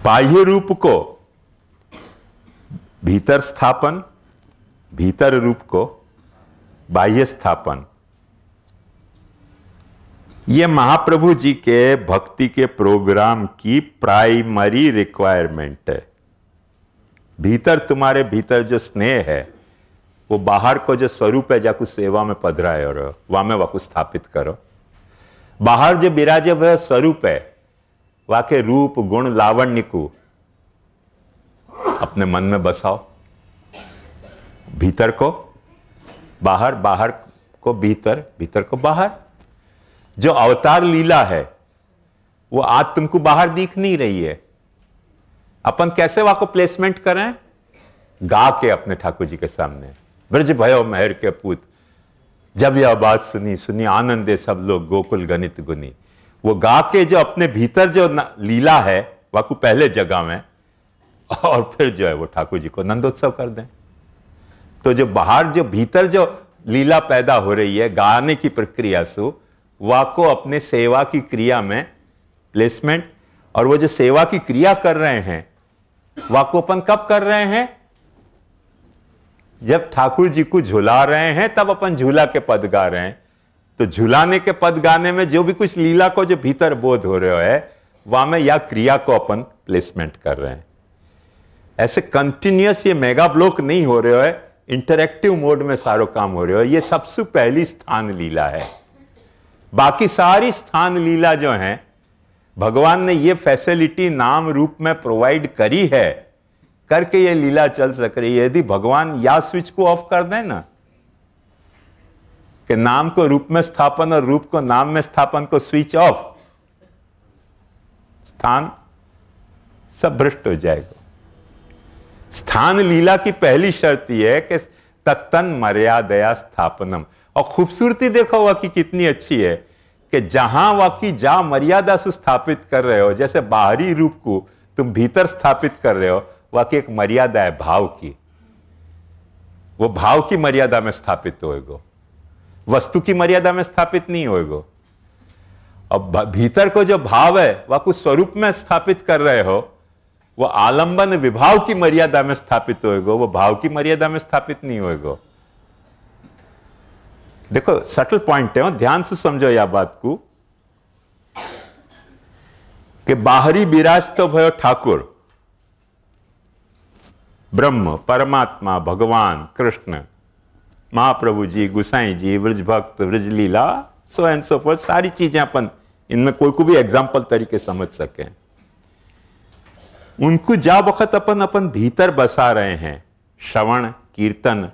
बाह्य रूप को भीतर स्थापन, भीतर रूप को बाह्य स्थापन, ये महाप्रभु जी के भक्ति के प्रोग्राम की प्राइमरी रिक्वायरमेंट है। भीतर तुम्हारे भीतर जो स्नेह है, वो बाहर को जो स्वरूप है, जाकू सेवा में पधराए और वहां में वाकू स्थापित करो। बाहर जो विराजे हुए स्वरूप है, वाके रूप गुण लावण्य को अपने मन में बसाओ। भीतर को बाहर, बाहर को भीतर, भीतर को बाहर। जो अवतार लीला है वो आज तुमको बाहर दिख नहीं रही है। अपन कैसे वाको प्लेसमेंट करें? गा के अपने ठाकुर जी के सामने, ब्रज भयो मेहर के पूत, जब यह बात सुनी सुनी आनंदे सब लोग गोकुल गणित गुनी। वो गा के जो अपने भीतर जो लीला है वाकू पहले जगह में, और फिर जो है वो ठाकुर जी को नंदोत्सव कर दें। तो जो बाहर जो भीतर जो लीला पैदा हो रही है गाने की प्रक्रिया से, वाको अपने सेवा की क्रिया में प्लेसमेंट। और वो जो सेवा की क्रिया कर रहे हैं वाको अपन कब कर रहे हैं? जब ठाकुर जी को झुला रहे हैं तब अपन झूला के पद गा रहे हैं। तो झुलाने के पद गाने में जो भी कुछ लीला को जो भीतर बोध हो रहे है, वहां में या क्रिया को अपन प्लेसमेंट कर रहे हैं। ऐसे कंटिन्यूअस ये मेगा ब्लॉक नहीं हो रहे है, इंटरेक्टिव मोड में सारो काम हो रहे हो। ये सबसे पहली स्थान लीला है। बाकी सारी स्थान लीला जो है, भगवान ने ये फैसिलिटी नाम रूप में प्रोवाइड करी है, करके ये लीला चल सक रही है। यदि भगवान या स्विच को ऑफ कर दें ना, कि नाम को रूप में स्थापन और रूप को नाम में स्थापन को स्विच ऑफ, स्थान सब भ्रष्ट हो जाएगा। स्थान लीला की पहली शर्त यह है कि तत्तन मर्यादया स्थापनम। और खूबसूरती देखो वह की कितनी अच्छी है कि जहां वाकी जा मर्यादा से स्थापित कर रहे हो, जैसे बाहरी रूप को तुम भीतर स्थापित कर रहे हो, वाकी एक मर्यादा है भाव की। वो भाव की मर्यादा में स्थापित होएगो, वस्तु की मर्यादा में स्थापित नहीं होएगो। अब भीतर को जो भाव है वह कुछ स्वरूप में स्थापित कर रहे हो, वो आलंबन विभाव की मर्यादा में स्थापित होएगो, वो भाव की मर्यादा में स्थापित नहीं होएगो। देखो सटल पॉइंट है, ध्यान से समझो यह बात को कि बाहरी विराज तो भयो ठाकुर, ब्रह्म, परमात्मा, भगवान, कृष्ण, महाप्रभु जी, गुसाई जी, ब्रज भक्त, ब्रज लीला, सो एंड सो फोर्थ। सारी चीजें अपन इनमें कोई को भी एग्जाम्पल तरीके समझ सके। उनको जा वक्त अपन भीतर बसा रहे हैं, श्रवण कीर्तन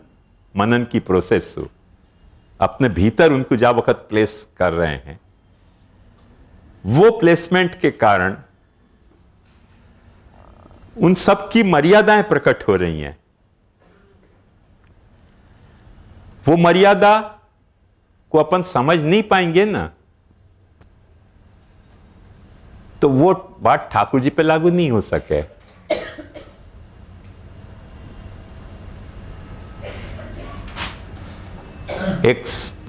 मनन की प्रोसेस से अपने भीतर उनको जा वक्त प्लेस कर रहे हैं। वो प्लेसमेंट के कारण उन सब की मर्यादाएं प्रकट हो रही हैं। वो मर्यादा को अपन समझ नहीं पाएंगे ना, तो वो बात ठाकुर जी पे लागू नहीं हो सके।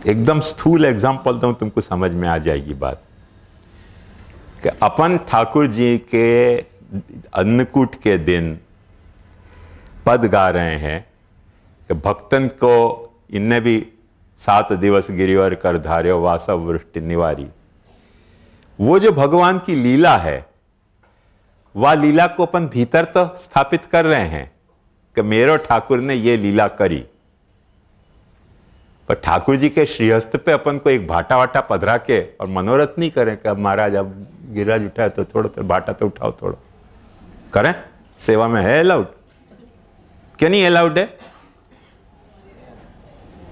एकदम स्थूल एग्जांपल दूं, तुमको समझ में आ जाएगी बात कि अपन ठाकुर जी के अन्नकूट के दिन पद गा रहे हैं कि भक्तन को इनने भी 7 दिवस गिरिवर कर धार्यो वासव वृष्टि निवारी। वो जो भगवान की लीला है, वह लीला को अपन भीतर तो स्थापित कर रहे हैं, कि मेरो ठाकुर ने ये लीला करी, पर ठाकुर जी के श्रीहस्त पे अपन को एक भाटा वाटा पधरा के और मनोरथ नहीं करें कि अब महाराज अब गिरिराज उठाए तो थोड़ा तो भाटा तो उठाओ, थोड़ा करें। सेवा में है अलाउड, क्यों नहीं अलाउड है?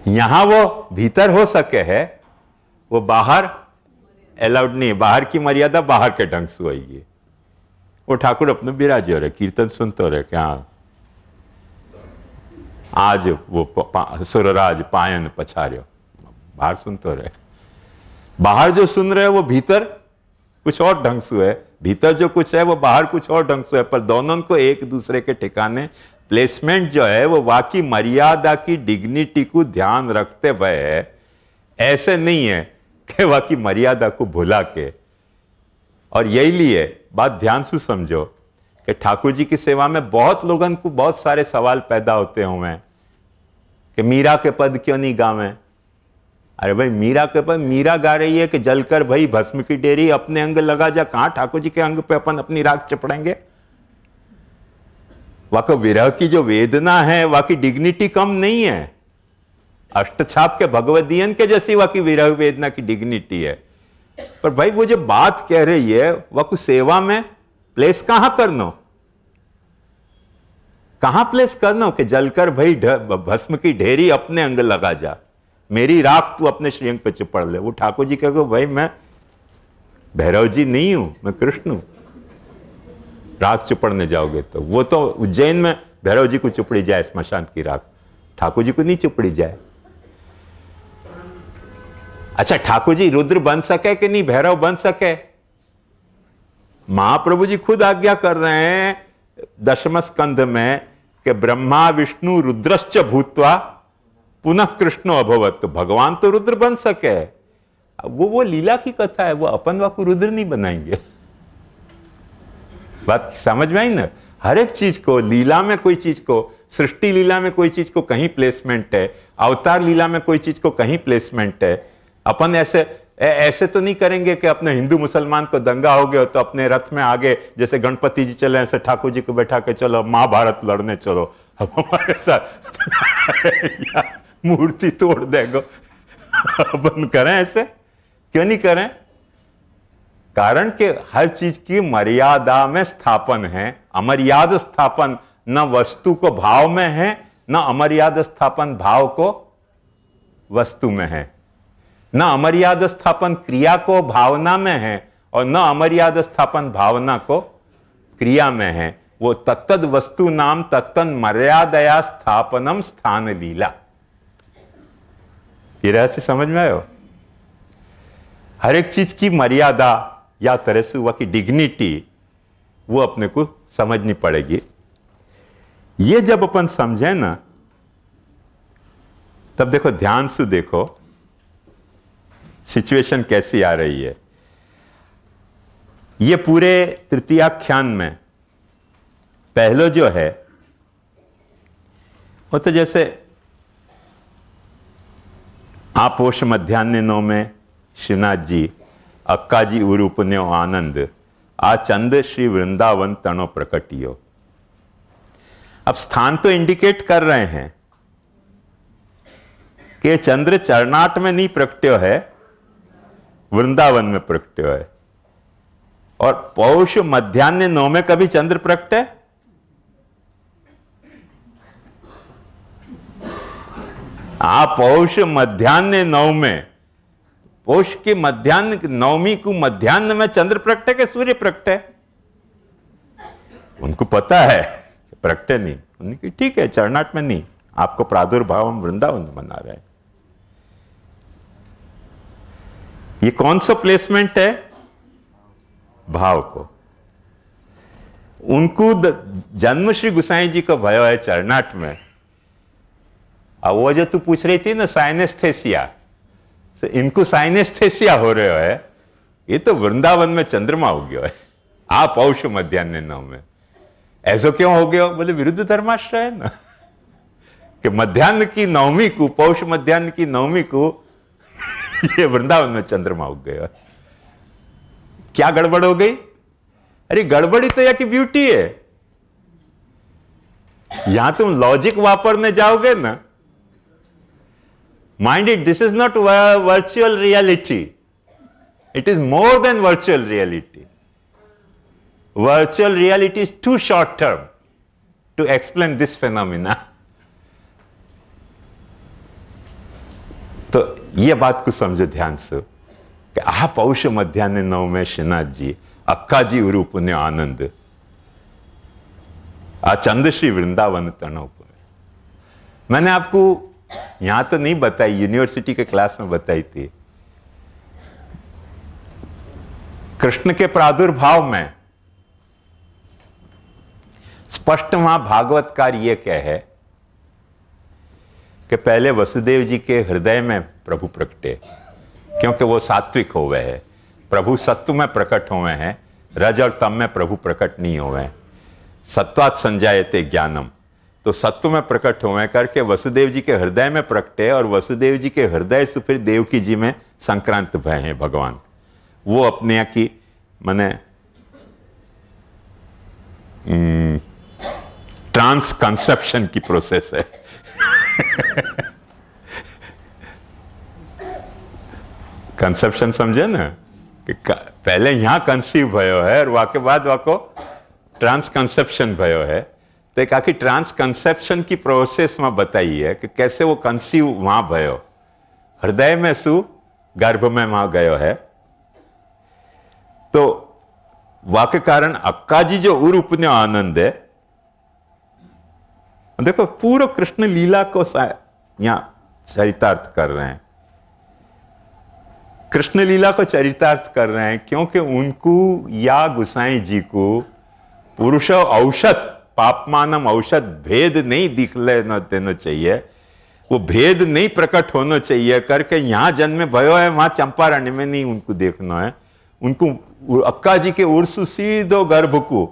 यहां वो भीतर हो सके है, वो बाहर अलाउड नहीं है। बाहर की मर्यादा बाहर के ढंग से होगी। वो ठाकुर अपने विराजे हो रहे, कीर्तन सुनते हो रहे कि हाँ आज वो सुरराज पायन पछार्यो, बाहर सुनते हो रहे। बाहर जो सुन रहे हैं वो भीतर कुछ और ढंग से है, भीतर जो कुछ है वो बाहर कुछ और ढंग से है, पर दोनों को एक दूसरे के ठिकाने प्लेसमेंट जो है वो वाकई मर्यादा की डिग्निटी को ध्यान रखते हुए है। ऐसे नहीं है कि वाकई मर्यादा को भुला के। और यही लिए बात ध्यान से समझो कि ठाकुर जी की सेवा में बहुत लोगों को बहुत सारे सवाल पैदा होते हुए कि मीरा के पद क्यों नहीं गावें। अरे भाई मीरा के पद, मीरा गा रही है कि जलकर भाई भस्म की डेरी अपने अंग लगा जा। कहां ठाकुर जी के अंग पे अपन अपनी राख चपड़ेंगे? वाकई विरह की जो वेदना है वाकई डिग्निटी कम नहीं है। अष्टछाप के भगवदीयन के जैसी वाकई विरह वेदना की डिग्निटी है। पर भाई वो जो बात कह रही है वह कुछ सेवा में प्लेस कहां करना, कहां प्लेस करना कि जलकर भाई भस्म की ढेरी अपने अंग लगा जा, मेरी राख तू अपने श्रीअंग पे चिपड़ ले। वो ठाकुर जी कहो भाई मैं भैरव जी नहीं हूं, मैं कृष्ण हूं। राख चिपड़ने जाओगे तो वो तो उज्जैन में भैरव जी को चिपड़ी जाए स्मशान की राख, ठाकुर जी को नहीं चिपड़ी जाए। अच्छा ठाकुर जी रुद्र बन सके कि नहीं, भैरव बन सके? महाप्रभु जी खुद आज्ञा कर रहे हैं दशम स्कंध में कि ब्रह्मा विष्णु रुद्रश्च भूत्वा पुनः कृष्णो अभवत। तो भगवान तो रुद्र बन सके, वो लीला की कथा है, वो अपन वाकु रुद्र नहीं बनाएंगे। बात समझ में आई ना? हर एक चीज को, लीला में कोई चीज को, सृष्टि लीला में कोई चीज को कहीं प्लेसमेंट है, अवतार लीला में कोई चीज को कहीं प्लेसमेंट है। अपन ऐसे तो नहीं करेंगे कि अपने हिंदू मुसलमान को दंगा हो गया तो अपने रथ में आगे जैसे गणपति जी चले ऐसे ठाकुर जी को बैठा के चलो महाभारत लड़ने चलो, अब हमारे साथ मूर्ति तोड़ देंगे। अपन करें ऐसे? क्यों नहीं करें? कारण कि हर चीज की मर्यादा में स्थापन है। अमर्याद स्थापन न वस्तु को भाव में है, न अमर्याद स्थापन भाव को वस्तु में है, न अमर्याद स्थापन क्रिया को भावना में है और न अमर्याद स्थापन भावना को क्रिया में है। वो तत्तद वस्तु नाम तत्तन मर्यादया स्थापनम स्थान लीला। ये रहस्य समझ में आयो? हर एक चीज की मर्यादा या तरह से हुआ कि डिग्निटी वो अपने को समझनी पड़ेगी। ये जब अपन समझे ना तब देखो ध्यान से देखो सिचुएशन कैसी आ रही है। ये पूरे तृतीयाख्यान में पहलो जो है वो तो जैसे आपोष मध्यान्ह नो में श्रीनाथ जी अक्का जी उरूपन्यो आनंद आ चंद श्री वृंदावन तनो प्रकटियो। अब स्थान तो इंडिकेट कर रहे हैं कि चंद्र चरनाट में नहीं प्रकट्यो है, वृंदावन में प्रकट्यो है। और पौष मध्यान्ह नौ में कभी चंद्र प्रकट है? पौष मध्यान्ह नौ में, पौष के मध्यान्ह नवमी को मध्यान्ह में चंद्र प्रकट है कि सूर्य प्रकट है? उनको पता है प्रकट नहीं, उनकी ठीक है चरनाट में नहीं, आपको प्रादुर्भाव हम वृंदावन में मना रहे हैं। ये कौन सा प्लेसमेंट है? भाव को। उनको जन्म श्री गुसाई जी को भयो है चरनाट में। अब वो जो तू पूछ रही थी ना साइनेस्थेसिया, तो इनको साइनेस्थेसिया हो रहे है, ये तो वृंदावन में चंद्रमा हो गया है आप पौष मध्यान्ह नौ में। ऐसा क्यों हो गया? बोले विरुद्ध धर्माश्रय है ना कि मध्यान्ह की नवमी को, पौष मध्यान्ह की नवमी को ये वृंदावन में चंद्रमा हो गया। क्या गड़बड़ हो गई? अरे गड़बड़ी तो या की ब्यूटी है। यहां तुम लॉजिक वापरने जाओगे ना, mind it, this is not virtual reality, it is more than virtual reality. Virtual reality is too short term to explain this phenomena. तो ये बात को समझो ध्यान से कि आ पौष मध्यान्ह नव में श्रीनाथ जी, अक्का जी उरूप ने आनंद, आ चंद्रश्री वृंदावन तणों पर. मैंने आपको यहां तो नहीं बताई, यूनिवर्सिटी के क्लास में बताई थी. कृष्ण के प्रादुर्भाव में स्पष्ट वहां भागवतकार ये कह है कि पहले वसुदेव जी के हृदय में प्रभु प्रकटे, क्योंकि वो सात्विक हो गए हैं. प्रभु सत्व में प्रकट हुए हैं, रज और तम में प्रभु प्रकट नहीं हुए हैं. सत्वात् संजायते ज्ञानम, तो सत्व में प्रकट हुए करके वसुदेव जी के हृदय में प्रकटे, और वसुदेव जी के हृदय से फिर देवकी जी में संक्रांत भय हैं भगवान. वो अपने की माने ट्रांस कंसेप्शन की प्रोसेस है. कंसेप्शन समझे ना, कि पहले यहां कंसीव भयो है और वाके बाद वाको ट्रांस कंसेप्शन भयो है. तो एक आखिर ट्रांस कंसेप्शन की प्रोसेस में बताई है कि कैसे वो कंसीव वहां भयो, हृदय में सु गर्भ में वहां गयो है. तो वाके कारण अक्का जी जो उरूपन्य आनंद है, देखो पूरा कृष्ण लीला को यहां चरितार्थ कर रहे हैं. कृष्ण लीला को चरितार्थ कर रहे हैं क्योंकि उनको या गुसाई जी को पुरुष औषध पापमानम औषध भेद नहीं दिख लेना देना चाहिए, वो भेद नहीं प्रकट होना चाहिए करके यहां जन्म भयो है, वहां चंपारण्य में नहीं उनको देखना है. उनको अक्का जी के उर्सु सीधो गर्भ को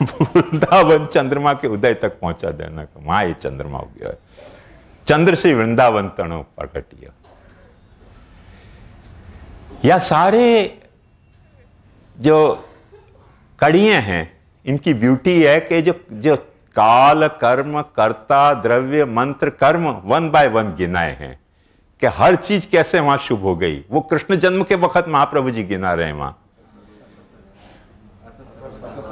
वृंदावन चंद्रमा के उदय तक पहुंचा देना. वहां ये चंद्रमा हो गया है, चंद्र से वृंदावन तणो प्रकटिया. या सारे जो कड़ियां हैं इनकी ब्यूटी है कि जो काल कर्म कर्ता द्रव्य मंत्र कर्म वन बाय वन गिनाए हैं कि हर चीज कैसे वहां शुभ हो गई. वो कृष्ण जन्म के वक्त महाप्रभु जी गिना रहे हैं वहां.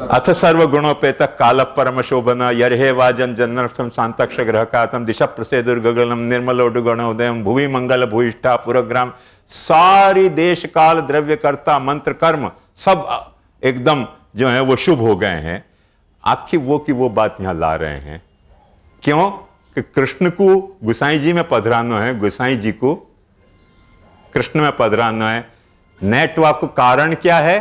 अथ सर्व गुणोपेत काल परम शोभन यर्हे वाजन जन्नर्थम शांतक्ष ग्रह कातम दिशा प्रसेदुर गगनम निर्मल उडगण उदयम भुवि मंगल भूयिष्ठा पुरग्राम. सारी देश काल द्रव्य कर्ता मंत्र कर्म सब एकदम जो है वो शुभ हो गए हैं. आखिर वो की वो बात यहां ला रहे हैं. क्यों कि कृष्ण को गुसाई जी में पधराना है, गुसाई जी को कृष्ण में पधराना है. नेटवा को कारण क्या है,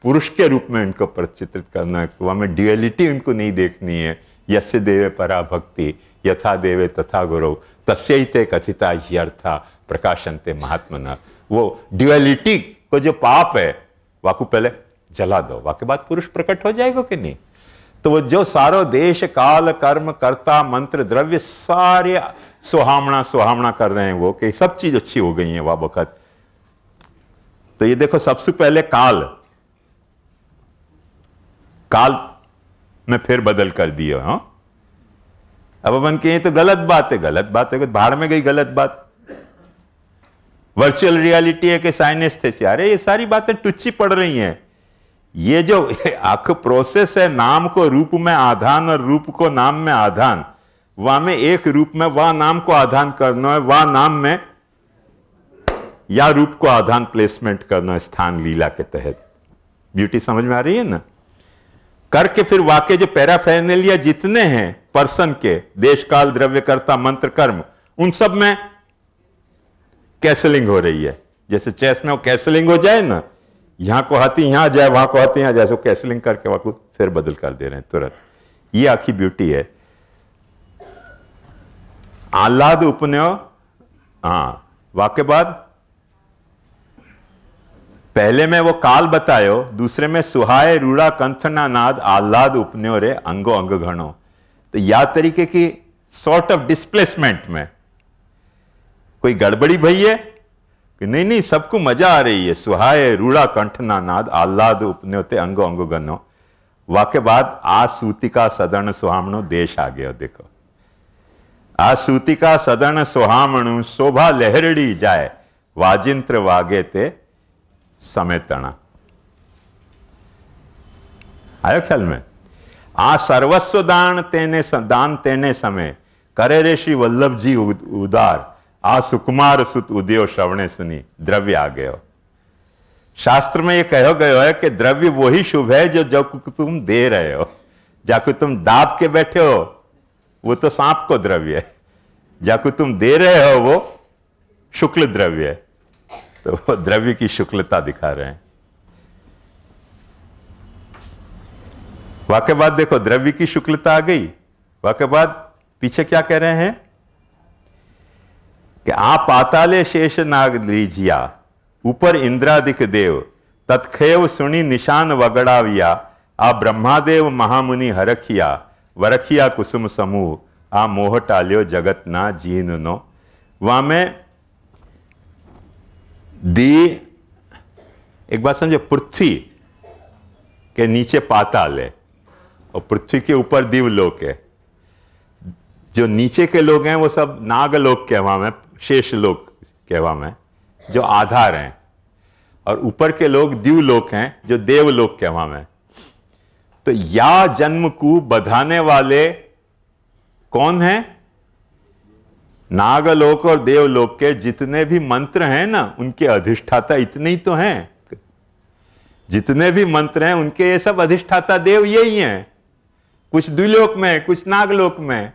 पुरुष के रूप में इनको प्रचित्रित करना है. वहां में ड्यूअलिटी इनको नहीं देखनी है. यस्य देवे परा भक्ति यथा देवे तथा गुरु तस्यैते कथिता ह्यर्था प्रकाशनते महात्मना. वो ड्यूअलिटी को जो पाप है वाकू पहले जला दो, वाके बाद पुरुष प्रकट हो जाएगा कि नहीं. तो वो जो सारो देश काल कर्म कर्ता मंत्र द्रव्य सारे सुहावना सुहावना कर रहे हैं, वो कि सब चीज अच्छी हो गई है वह वक्त. तो ये देखो सबसे पहले काल में फिर बदल कर दिया. हाँ अब अपन कहें तो गलत बात है, गलत बात है, भाड़ में गई गलत बात. वर्चुअल रियलिटी है कि साइनेस्थेसिया, अरे ये सारी बातें टुच्ची पड़ रही हैं. ये जो आख प्रोसेस है, नाम को रूप में आधान और रूप को नाम में आधान, वहां में एक रूप में वह नाम को आधान करना है, वह नाम में या रूप को आधान प्लेसमेंट करना है स्थान लीला के तहत. ब्यूटी समझ में आ रही है ना. करके फिर वाक्य जो पैराफेरनेलिया जितने हैं पर्सन के, देश काल द्रव्यकर्ता मंत्र कर्म, उन सब में कैसलिंग हो रही है. जैसे चेस में वो कैसलिंग हो जाए ना, यहां को हाथी यहां जाए, वहां को हाथी यहां जाए, सो कैसलिंग करके वहां को फिर बदल कर दे रहे हैं तुरंत. ये आखी ब्यूटी है. आह्लाद उपनय, हाँ वाक्य बाद पहले में वो काल बतायो, दूसरे में सुहाय रूड़ा कंथना नाद आह्लाद उपन्यो रे अंगो अंग घणो. तो या तरीके की सॉर्ट ऑफ डिस्प्लेसमेंट में कोई गड़बड़ी भई है कि नहीं नहीं सबको मजा आ रही है. सुहाय रूड़ा कंठना नाद आह्लाद उपन्यो ते अंगो अंग घनो. वाके बाद आ सूतिका सदन सुहामणो देश आ गयो। देखो आ सूतिका सदन सुहामणु शोभा लहरड़ी जाए वाजिंत्र वागे ते समेतणा। आयो ख्याल में? आ सर्वस्व दान तेने समय करे रे श्री वल्लभ जी उदार आ सुकुमार सुत उदयो श्रवणे सुनी द्रव्य आ गयो। शास्त्र में यह कहो गयो है कि द्रव्य वही शुभ है जो तुम दे रहे हो। जाको तुम दाब के बैठे हो वो तो सांप को द्रव्य है, जाको तुम दे रहे हो वो शुक्ल द्रव्य है। तो वो द्रव्य की शुक्लता दिखा रहे हैं। वाके बाद देखो द्रव्य की शुक्लता आ गई। वाके बाद पीछे क्या कह रहे हैं कि आ पाताले शेष नाग लीजिया ऊपर इंद्रादिक देव तत्खेव सुनी निशान वगड़ाविया आ ब्रह्मादेव महामुनि हरखिया वरखिया कुसुम समूह आ मोह टाल्यो जगत ना जीन नो। वहां में दी एक बात समझो, पृथ्वी के नीचे पाताल है और पृथ्वी के ऊपर दिवलोक है। जो नीचे के लोग हैं वो सब नागलोक कहवा में, शेष लोक कहवा में जो आधार हैं, और ऊपर के लोग दिवलोक हैं जो देवलोक कहवा में। तो या जन्म को बधाने वाले कौन हैं? नागलोक और देवलोक के जितने भी मंत्र हैं ना उनके अधिष्ठाता इतने ही तो हैं। जितने भी मंत्र हैं उनके ये सब अधिष्ठाता देव यही हैं। कुछ द्विलोक में, कुछ नागलोक में।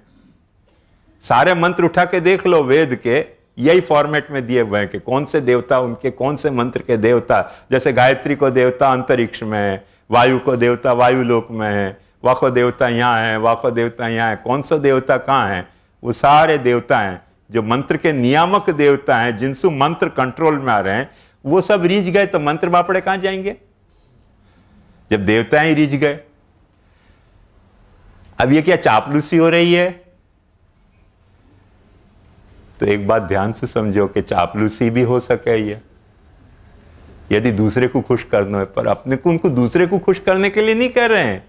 सारे मंत्र उठा के देख लो, वेद के यही फॉर्मेट में दिए हुए हैं कि कौन से देवता उनके कौन से मंत्र के देवता। जैसे गायत्री को देवता अंतरिक्ष में है, वायु को देवता वायुलोक में है, वाको देवता यहाँ है, वाको देवता यहाँ है, कौन सा देवता कहाँ है। वो सारे देवता हैं जो मंत्र के नियामक देवता हैं, जिनसे मंत्र कंट्रोल में आ रहे हैं। वो सब रीझ गए तो मंत्र बापड़े कहां जाएंगे जब देवता ही रीझ गए। अब ये क्या चापलूसी हो रही है? तो एक बात ध्यान से समझो कि चापलूसी भी हो सके ये, यदि दूसरे को खुश करना है, पर अपने को उनको दूसरे को खुश करने के लिए नहीं कह रहे हैं,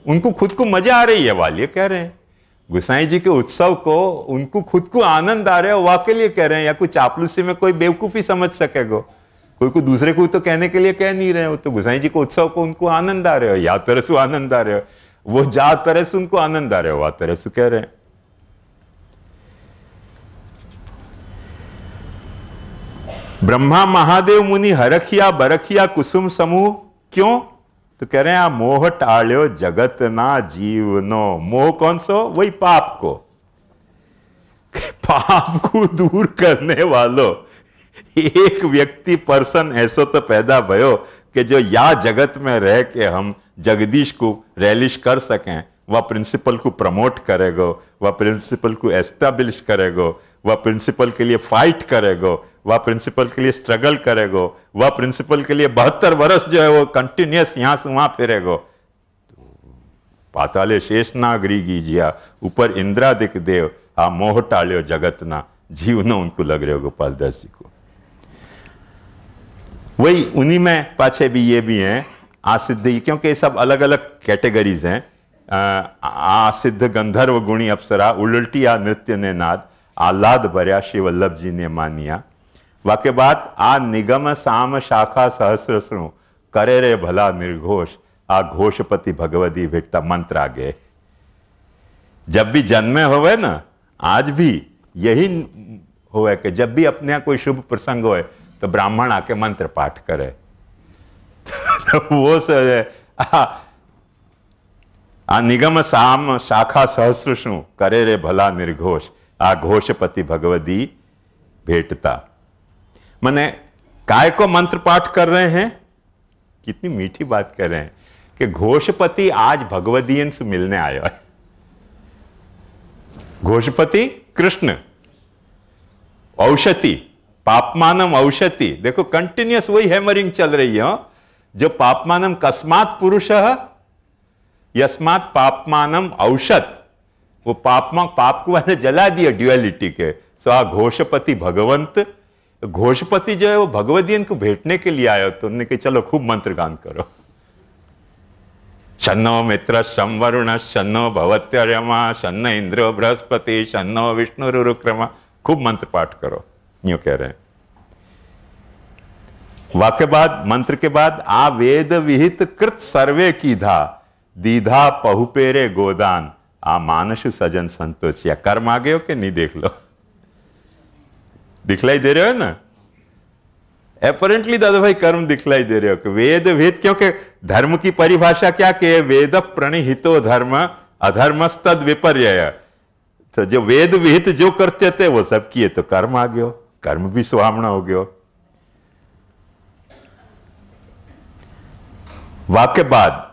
उनको खुद को मजा आ रही है वाले कह रहे हैं। गोसाई जी के उत्सव को उनको खुद को आनंद आ रहा है वह के लिए कह रहे हैं, या कोई चापलूसी में कोई बेवकूफी समझ सकेगा। कोई को दूसरे को तो कहने के लिए कह नहीं रहे हो, तो गोसाई जी के उत्सव को उनको आनंद आ रहे हो, या तरह से आनंद आ रहे हो, वो जा तरह से उनको आनंद आ रहे हो, वह तरह से कह रहे हैं। ब्रह्मा महादेव मुनि हरखिया बरखिया कुसुम समूह, क्यों? तो कह रहे हैं मोह टाल्यो जगत ना जीवनो। मोह कौन सो? वही पाप को। पाप को दूर करने वालों एक व्यक्ति पर्सन ऐसो तो पैदा भयो कि जो या जगत में रह के हम जगदीश को रैलिश कर सकें, वह प्रिंसिपल को प्रमोट करेगो, वह प्रिंसिपल को एस्टैब्लिश करेगो, वह प्रिंसिपल के लिए फाइट करेगो, वह प्रिंसिपल के लिए स्ट्रगल करेगो, वह प्रिंसिपल के लिए 72 वर्ष जो है वो कंटिन्यूअस यहां से वहां फिरेगो। पाताले शेष नागरी गीजिया ऊपर इंद्रादिक देव आ मोह टाल्यो जगत ना जीवनो, उनको लग रहे हो गोपाल दास जी को। वही उन्हीं में पाछे भी ये भी हैं आसिद्ध, क्योंकि ये सब अलग अलग कैटेगरीज हैं। आसिद्ध गंधर्व गुणी अप्सरा उल्टिया नृत्य ने नाद आह्लाद भर्या श्री वल्लभ जी ने मानिया। वाक्य बात आ निगम साम शाखा सहस्र श्रु करे रे भला निर्घोष आ घोषपति भगवती भेटता। मंत्र आ गए। जब भी जन्मे होवे ना, आज भी यही होवे कि जब भी अपने यहाँ कोई शुभ प्रसंग होए तो ब्राह्मण आके मंत्र पाठ करे। तो वो आ निगम साम शाखा सहस्र श्रु करे रे भला निर्घोष आ घोषपति भगवती भेटता। माने काय को मंत्र पाठ कर रहे हैं? कितनी मीठी बात कर रहे हैं कि घोषपति आज भगवदीयन से मिलने आया है। घोषपति कृष्ण, औषधि पापमानम औषधि। देखो कंटिन्यूअस वही हैमरिंग चल रही है। जो पापमानम कस्मात पुरुष यस्मात पापमानम औषध, वो पाप को मैंने जला दिया ड्यूअलिटी के। सो आ घोषपति भगवंत, घोषपति जो है वो भगवदीयन को भेंटने के लिए आया। तो उन्होंने कहा चलो खूब मंत्र गान करो। शन्नो मित्र शं वरुण शन्नो भवत्यर्यमा शन्न इंद्रो बृहस्पति शन्नो विष्णुरुक्रमा। खूब मंत्र पाठ करो, यूं कह रहे हैं। वाक्य बाद, मंत्र के बाद, आ वेद विहित कृत सर्वे कीधा दीधा पहुपेरे गोदान आ मानसु सजन संतोष। या कर्म आ गए हो कि नहीं, देख लो, दिखलाई दे रहे हो ना? एपरेंटली दादा भाई कर्म दिखलाई दे रहे हो कि वेद विहित, क्योंकि धर्म की परिभाषा क्या कि वेद प्रणिहितो धर्म अधर्मस्तद विपर्यय। तो जो वेद विहित जो करते थे वो सब किए, तो कर्म आ गयो, कर्म भी सुहावना हो गयो। वाक्य बाद,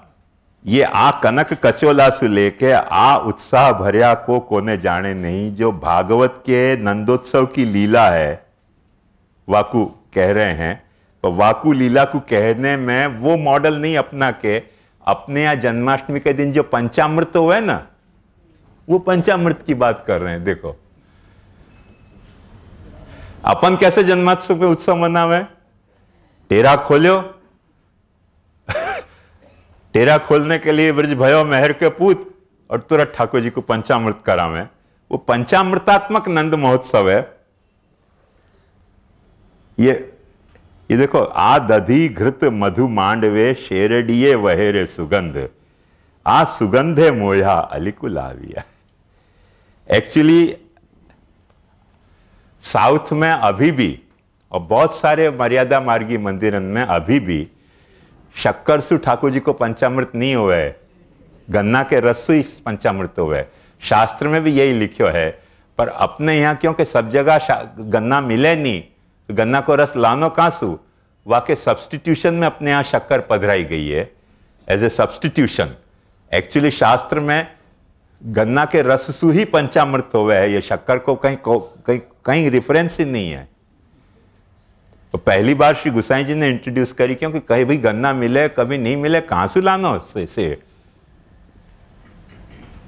ये आ कनक कचोला से लेके आ उत्साह भर्या को कोने जाने नहीं। जो भागवत के नंदोत्सव की लीला है, वाकु कह रहे हैं, तो वाकु लीला को कहने में वो मॉडल नहीं अपना के, अपने यहाँ जन्माष्टमी के दिन जो पंचामृत हुआ ना, वो पंचामृत की बात कर रहे हैं। देखो अपन कैसे जन्मोत्सव पे उत्सव मनावे, टेरा खोलो, टेरा खोलने के लिए ब्रज भयो मेहर के पूत, और तुरंत ठाकुर जी को पंचामृत करावे। वो पंचामृतात्मक नंद महोत्सव है। ये देखो, आ दधी घृत मधु मांडवे शेरडिये वहेरे सुगंध आ सुगंधे मोया अलिकुल आविया। एक्चुअली साउथ में अभी भी, और बहुत सारे मर्यादा मार्गी मंदिरन में अभी भी शक्कर सु ठाकुर जी को पंचामृत नहीं हुआ है, गन्ना के रस से ही पंचामृत हुआ है। शास्त्र में भी यही लिखो है, पर अपने यहाँ क्योंकि सब जगह गन्ना मिले नहीं, तो गन्ना को रस लानो कहां सु, वाके सब्सटीट्यूशन में अपने यहाँ शक्कर पधराई गई है एज ए सब्सटीट्यूशन। एक्चुअली शास्त्र में गन्ना के रस सु ही पंचामृत हुआ है, ये शक्कर को कहीं रेफरेंस ही नहीं है। तो पहली बार श्री गुसाई जी ने इंट्रोड्यूस करी, क्योंकि कहीं भी गन्ना मिले कभी नहीं मिले, कहां से लाना से।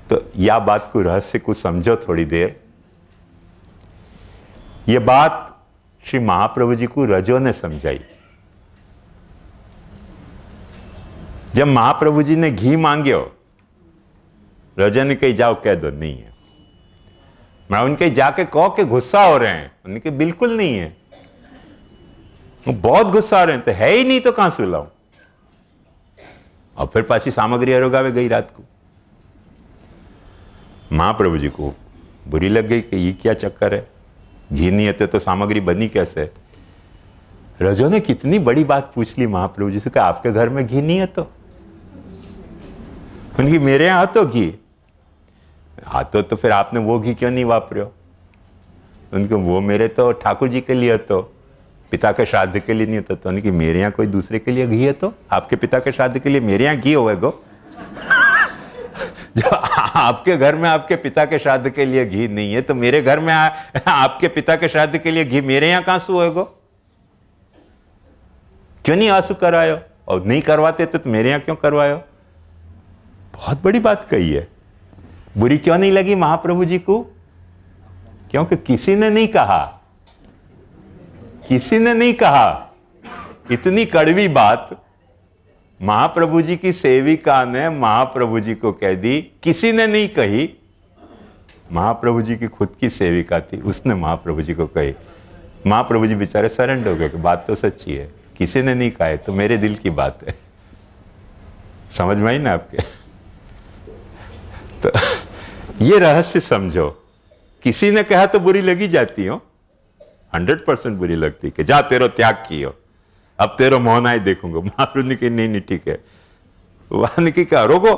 तो यह बात को रहस्य को समझो थोड़ी देर। यह बात श्री महाप्रभु जी को रजो ने समझाई। जब महाप्रभु जी ने घी मांगियो, रजो ने कही जाओ कह दो नहीं है। मैं उनके जाके कहो कि गुस्सा हो रहे हैं, उनके बिल्कुल नहीं है, वो बहुत गुस्सा हो रहे हैं, तो है ही नहीं तो कहां से लाऊं। और फिर पाची सामग्री अरोगावे गई रात को। महाप्रभु जी को बुरी लग गई कि ये क्या चक्कर है, घी नहीं है तो सामग्री बनी कैसे। रजो ने कितनी बड़ी बात पूछ ली महाप्रभु जी से कि आपके घर में घी नहीं है तो, उनकी मेरे यहां तो घी हाथों, तो फिर आपने वो घी क्यों नहीं वापरे। उनके वो मेरे तो ठाकुर जी के लिए, तो पिता के श्राद्ध के लिए नहीं होता। तो उनकी मेरे यहाँ कोई दूसरे के लिए घी है, तो आपके पिता के श्राद्ध के लिए मेरे यहाँ घी होएगो। जो आपके घर में आपके पिता के श्राद्ध के लिए घी नहीं है, तो मेरे घर में आपके पिता के श्राद्ध के लिए घी मेरे यहाँ कहां से होएगो। क्यों नहीं आंसू करायो, और नहीं करवाते तो मेरे यहाँ क्यों करवायो। बहुत बड़ी बात कही है। बुरी क्यों नहीं लगी महाप्रभु जी को, क्योंकि किसी ने नहीं कहा, किसी ने नहीं कहा। इतनी कड़वी बात महाप्रभु जी की सेविका ने महाप्रभु जी को कह दी, किसी ने नहीं कही। महाप्रभु जी की खुद की सेविका थी, उसने महाप्रभु जी को कही। महाप्रभु जी बेचारे सरेंडर हो गए कि बात तो सच्ची है, किसी ने नहीं कहा है तो मेरे दिल की बात है। समझ में आई ना आपके। तो ये रहस्य समझो, किसी ने कहा तो बुरी लगी जाती हो, 100% बुरी लगती कि जा तेरो त्याग कियो, अब तेरो मोहन आए देखूंगा। महाप्रभु ने कहा नहीं ठीक है। वहां निकी के आरोगो,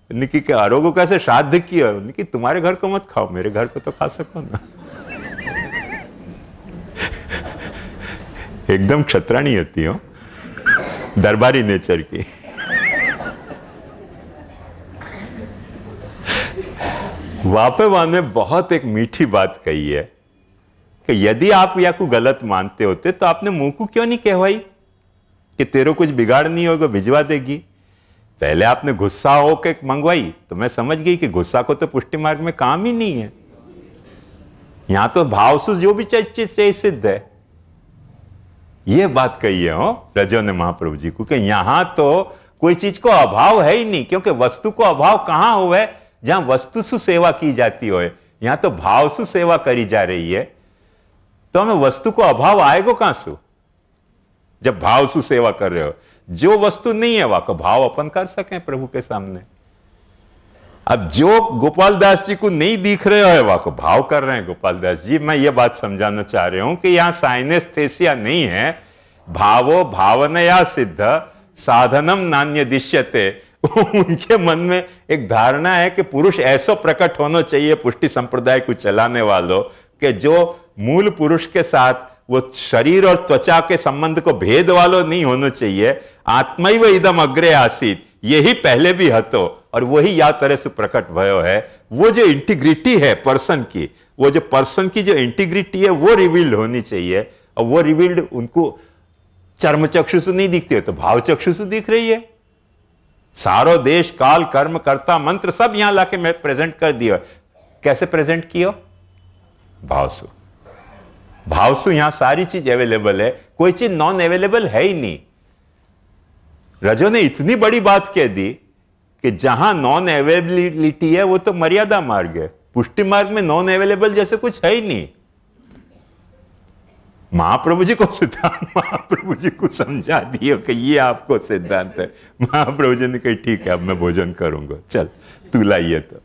निकी के आरोगो कैसे श्राद्ध किया, निकी तुम्हारे घर को मत खाओ, मेरे घर को तो खा सको ना। एकदम क्षत्राणी होती हो, दरबारी नेचर की। वापेवा ने बहुत एक मीठी बात कही है कि यदि आप या को गलत मानते होते तो आपने मुंह को क्यों नहीं कहवाई कि तेरो कुछ बिगाड़ नहीं होगा, भिजवा देगी। पहले आपने गुस्सा हो के मंगवाई, तो मैं समझ गई कि गुस्सा को तो पुष्टि मार्ग में काम ही नहीं है। यहां तो भाव से जो भी चीज सिद्ध है। यह बात कही है रजो ने महाप्रभु जी को कि यहां तो कोई चीज को अभाव है ही नहीं, क्योंकि वस्तु को अभाव कहां हुआ है? जहां वस्तु सु सेवा की जाती हो, यहां तो भाव सु सेवा करी जा रही है, तो हमें वस्तु को अभाव आएगो कहां सु? जब भाव सु सेवा कर रहे हो, जो वस्तु नहीं है वहां को भाव अपन कर सकें प्रभु के सामने। अब जो गोपाल दास जी को नहीं दिख रहे हो वहां को भाव कर रहे हैं गोपाल दास जी। मैं ये बात समझाना चाह रहा हूं कि यहां साइनेस्थेसिया नहीं है, भावो भावनया सिद्ध साधनम नान्य दिश्यते। उनके मन में एक धारणा है कि पुरुष ऐसा प्रकट होना चाहिए, पुष्टि संप्रदाय को चलाने वालों, कि जो मूल पुरुष के साथ वो शरीर और त्वचा के संबंध को भेद वालों नहीं होना चाहिए। आत्मैव इदम अग्रे आसीत, यही पहले भी हतो और वही या तरह से प्रकट भयो है। वो जो इंटीग्रिटी है पर्सन की, वो जो पर्सन की जो इंटीग्रिटी है वो रिवील्ड होनी चाहिए, और वो रिवील्ड उनको चर्म चक्षु से नहीं दिखती है तो भाव चक्षु से दिख रही है। सारो देश काल कर्म कर्ता मंत्र सब यहां लाके मैं प्रेजेंट कर दिया। कैसे प्रेजेंट किया? भावसु। भावसु यहां सारी चीज अवेलेबल है, कोई चीज नॉन अवेलेबल है ही नहीं। रजो ने इतनी बड़ी कह दी कि जहां नॉन अवेलेबिलिटी है वो तो मर्यादा मार्ग है, पुष्टि मार्ग में नॉन अवेलेबल जैसे कुछ है ही नहीं। महाप्रभु जी को सिद्धांत महाप्रभु जी को समझा दियो कि ये आपको सिद्धांत है। महाप्रभु जी ने कही ठीक है अब मैं भोजन करूंगा, चल तू लाइए। तो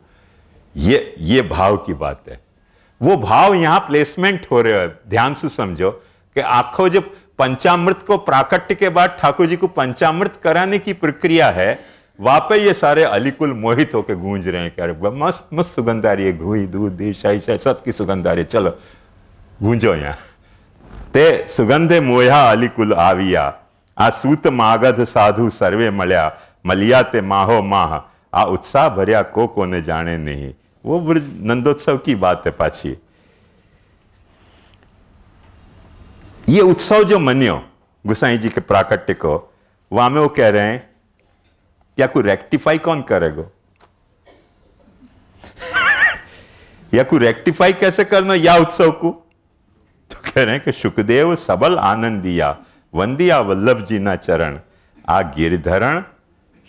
ये भाव की बात है। वो भाव यहां प्लेसमेंट हो रहे हो, ध्यान से समझो कि आखो जब पंचामृत को प्राकट्य के बाद ठाकुर जी को पंचामृत कराने की प्रक्रिया है, वहां पे ये सारे अलीकुल मोहित होकर गूंज रहे हैं कि अरे मस्त मस्त सुगंध आ रही है, घी दूध दी शाही शाही सबकी सुगंध आ रही है, चलो गूंजो यहां। ते सुगंधे मोया अलीकुल आविया, आ सूत मागध साधु सर्वे मल्या, मलिया ते माहो माह, आ उत्साह भर्या को ने जाने नहीं। वो नंदोत्सव की बात है पाछी। ये उत्सव जो मनियो गुसाई जी के प्राकट्य को, वहां में वो कह रहे हैं या को रेक्टिफाई कौन करेगा? या को रेक्टिफाई कैसे करना या उत्सव को? तो कह रहे हैं कि सुखदेव सबल आनंदिया, वंदिया वल्लभ जी ना चरण, आ गिरधरण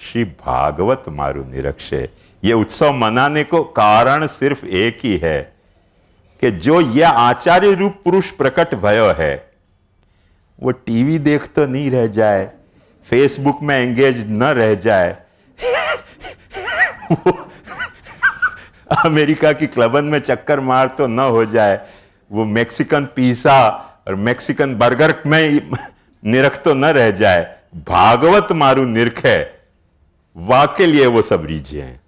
श्री भागवत मारु निरक्षे। ये उत्सव मनाने को कारण सिर्फ एक ही है कि जो यह आचार्य रूप पुरुष प्रकट भयो है वो टीवी देख तो नहीं रह जाए, फेसबुक में एंगेज न रह जाए, वो अमेरिका की क्लबन में चक्कर मार तो न हो जाए, वो मैक्सिकन पिज्जा और मैक्सिकन बर्गर में निरख तो न रह जाए, भागवत मारू निरख है, वाके लिए वो सब रीझे हैं।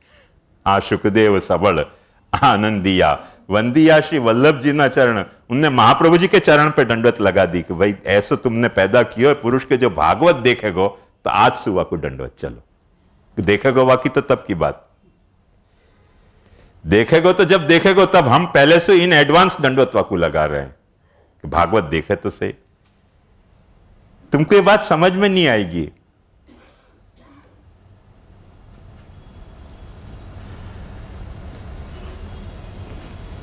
आ सुखदेव सबल आनंदिया, वंदिया श्री वल्लभ जी ना चरण, उनने महाप्रभु जी के चरण पे दंडवत लगा दी कि भाई ऐसा तुमने पैदा किया पुरुष के जो भागवत देखेगो तो आज सुबह को दंडवत, चलो देखेगो बाकी तो तब की बात, देखेगो तो जब देखेगो तब। हम पहले से इन एडवांस दंडवत वाकू लगा रहे हैं कि भागवत देखे तो सही। तुमको ये बात समझ में नहीं आएगी।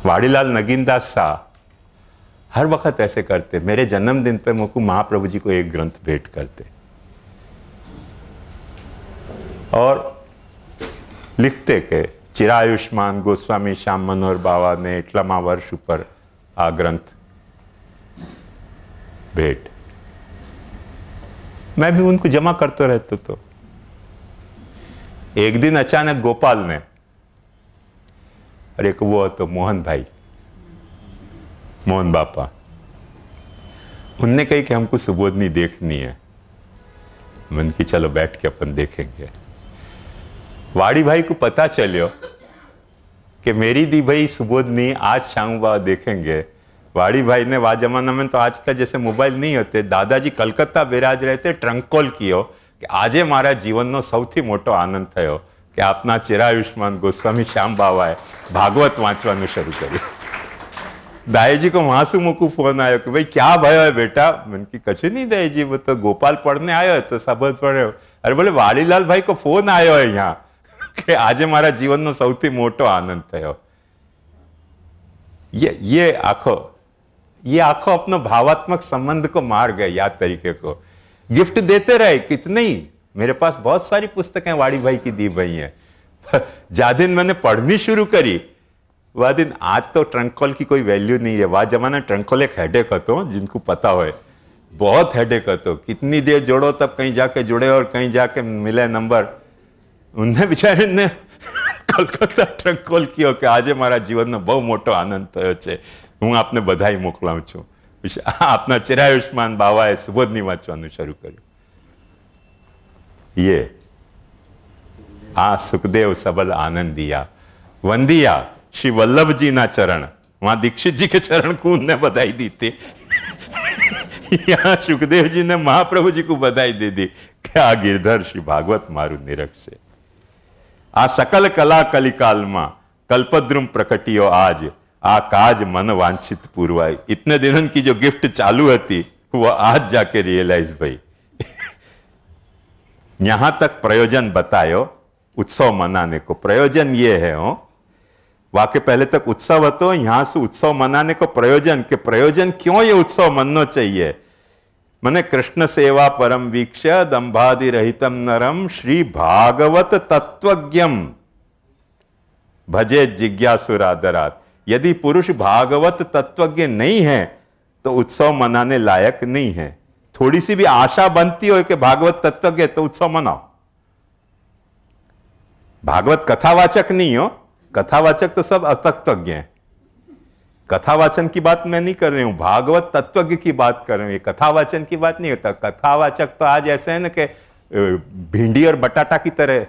वाड़ीलाल नगीनदास शाह हर वक्त ऐसे करते, मेरे जन्मदिन पे मुझको महाप्रभु जी को एक ग्रंथ भेंट करते और लिखते के चिरायुष्मान गोस्वामी श्याम मनोहर बाबा ने इटलामा वर्ष पर आ ग्रंथ भेंट। मैं भी उनको जमा करते रहता। तो एक दिन अचानक गोपाल ने, अरे वो तो मोहन भाई, मोहन बापा, उनने कही कि हमको सुबोधनी देखनी है। मन की चलो बैठ के अपन देखेंगे। वाड़ी भाई को पता चलो कि मेरी दी भाई सुबोधनी आज शाम बाबा देखेंगे। वाड़ी भाई ने वा जमाना में तो आज का जैसे मोबाइल नहीं होते, दादाजी कलकत्ता बिराज रहते, ट्रंक कॉल कियो कि आजे मारा जीवन सौथी मोटो आनंद थयो कि आपना चिरायुष्मान गोस्वामी श्याम बाबाए भागवत वांचवानुं शुरू कर्युं। दाईजी को वहां मुकू फोन आयो कि भाई क्या भयो है बेटा? मन की कछु नहीं दाईजी, वो तो गोपाल पढ़ने आयो है तो सबज पढ़े। अरे बोले वाड़ीलाल भाई को फोन आयो है यहाँ कि आजे मारा जीवन सौथी मोटो आनंद थयो। ये आखो अपनो भावात्मक संबंध को मार गए। याद तरीके को गिफ्ट देते रहे कितने ही, मेरे पास बहुत सारी पुस्तकें वाड़ी भाई की दी भई हैं। जा दिन मैंने पढ़नी शुरू करी वह दिन, आज तो ट्रंक कॉल की कोई वैल्यू नहीं है। वह जमाना ट्रंक कॉल एक हेडेक હતો, जिनको पता हो बहुत हेडेक હતો। कितनी देर जोड़ो तब कहीं जाके जुड़े और कहीं जाके मिले नंबर। उनने बेचारे ने कोलकाता ट्रंक कॉल किया कि आज मारा जीवन में बहुत मोटो आनंद थयो छे, हूँ आपने बधाई मोकलाऊं छूं। आपना चिरायुष्मान बाबाए सुबोधनी वांचवानुं शरू कर्युं। ये आ सुखदेव सबल आनंदिया वंदिया श्री वल्लभ जी ना चरण, वहां दीक्षित जी के चरण को उनने बधाई दी थी। यहाँ सुखदेव जी ने महाप्रभु जी को बधाई दे दी कि आ गिरधर श्री भागवत मारू निरक्षे। आ सकल कला कलिकाल मा कल्पद्रुम प्रकटियो आज, आ काज मन वांछित पूर्वाई। इतने दिनों की जो गिफ्ट चालू थी वो आज जाके रियलाइज भाई। यहां तक प्रयोजन बतायो उत्सव मनाने को। प्रयोजन ये है हो, वाके पहले तक उत्सव હતો, यहां से उत्सव मनाने को प्रयोजन, के प्रयोजन क्यों ये उत्सव मनना चाहिए। मने कृष्ण सेवा परम वीक्ष दंभादि रहितम नरम श्री भागवत तत्वज्ञम भजे जिज्ञासुरादरात। यदि पुरुष भागवत तत्वज्ञ नहीं है तो उत्सव मनाने लायक नहीं है। थोड़ी सी भी आशा बनती हो कि भागवत तत्वज्ञ तो उत्सव मनाओ। भागवत कथावाचक नहीं हो, कथावाचक तो सब अतत्वज्ञ हैं। कथावाचन की बात मैं नहीं कर रही हूं, भागवत तत्वज्ञ की बात कर रही हूं। ये कथावाचन की बात नहीं होता। कथावाचक तो आज ऐसे है ना कि भिंडी और बटाटा की तरह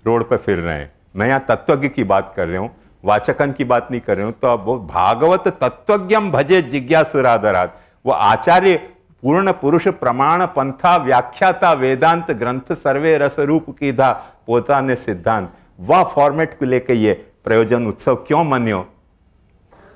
रोड पे फिर रहे हैं। मैं यहां तत्वज्ञ की बात कर रही हूं, वाचकन की बात नहीं कर रही हूं। तो अब वो भागवत तत्वज्ञम भजे जिज्ञासुरादरात, वो आचार्य पूर्ण पुरुष प्रमाण पंथा व्याख्याता वेदांत ग्रंथ सर्वे रस रूप कीधा पोताने सिद्धांत। वह फॉर्मेट को लेके ये प्रयोजन उत्सव क्यों मन्यो,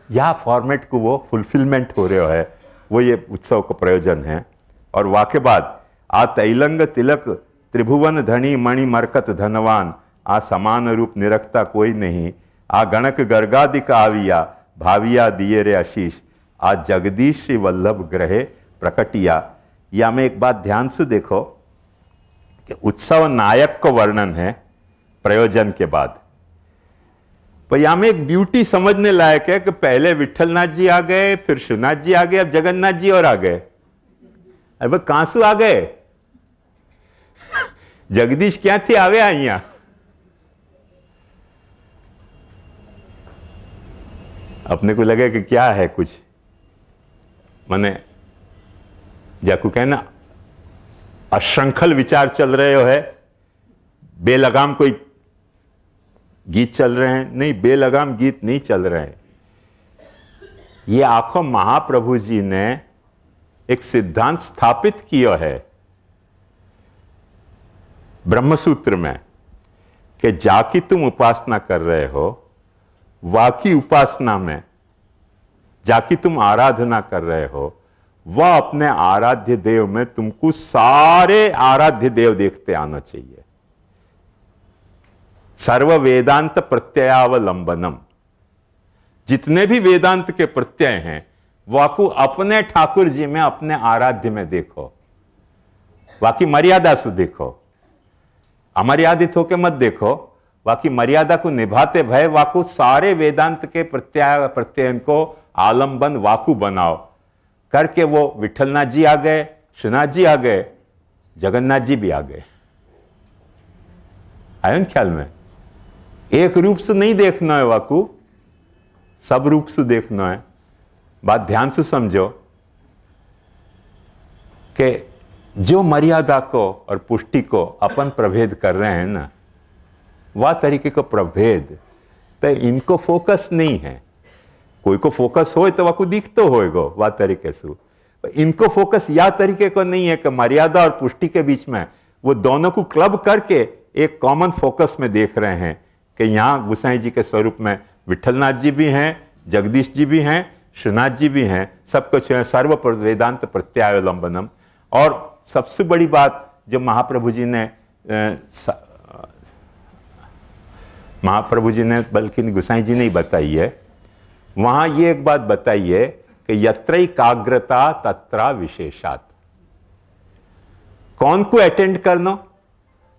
यह फॉर्मेट को वो फुलफिलमेंट हो रहा है, वो ये उत्सव का प्रयोजन है। और वाके बाद आ तैलंग तिलक त्रिभुवन धनी मणि मरकत धनवान, आ समान रूप निरखता कोई नहीं, आ गणक गर्गादिक आविया भाविया दिए रे आशीष, आ जगदीश श्री वल्लभ ग्रहे प्रकटिया। या में एक बात ध्यान से देखो कि उत्सव नायक को वर्णन है प्रयोजन के बाद। पर यहां में एक ब्यूटी समझने लायक है कि पहले विठलनाथ जी आ गए, फिर शिवनाथ जी आ गए, अब जगन्नाथ जी और आ गए। अब कहां से आ गए? जगदीश क्या थी आवे अहियां? अपने को लगे कि क्या है कुछ, माने जाकू कहना अश्रृंखल विचार चल रहे हो है, बेलगाम कोई गीत चल रहे हैं। नहीं, बेलगाम गीत नहीं चल रहे हैं। ये आखो महाप्रभु जी ने एक सिद्धांत स्थापित किया है ब्रह्मसूत्र में कि जाकी तुम उपासना कर रहे हो, वाकी उपासना में जाकी तुम आराधना कर रहे हो, वह अपने आराध्य देव में तुमको सारे आराध्य देव देखते आना चाहिए। सर्व वेदांत प्रत्ययावलंबनम, जितने भी वेदांत के प्रत्यय हैं वाकू अपने ठाकुर जी में, अपने आराध्य में देखो। वाकी मर्यादा से देखो, अमर्यादित होके मत देखो। बाकी मर्यादा को निभाते भय वाकू सारे वेदांत के प्रत्यय को आलंबन वाकू बनाओ करके। वो विठलनाथ जी आ गए, श्रीनाथ जी आ गए, जगन्नाथ जी भी आ गए। आयो न ख्याल में? एक रूप से नहीं देखना है वाकू, सब रूप से देखना है। बात ध्यान से समझो कि जो मर्यादा को और पुष्टि को अपन प्रभेद कर रहे हैं ना, वह तरीके को प्रभेद तो इनको फोकस नहीं है। कोई को फोकस हो तो वाकू दिखतो होएगो वह तरीके से, इनको फोकस या तरीके को नहीं है कि मर्यादा और पुष्टि के बीच में वो दोनों को क्लब करके एक कॉमन फोकस में देख रहे हैं कि यहाँ गोसाई जी के स्वरूप में विठलनाथ जी भी हैं, जगदीश जी भी हैं, श्रीनाथ जी भी हैं, सब कुछ है। सर्व वेदांत प्रत्यावलंबनम। और सबसे बड़ी बात जो महाप्रभु जी ने बल्कि गोसाई जी ने ही बताई है, वहां ये एक बात बताई है कि यत्रैकाग्रता तत्रा विशेषात। कौन को अटेंड करना?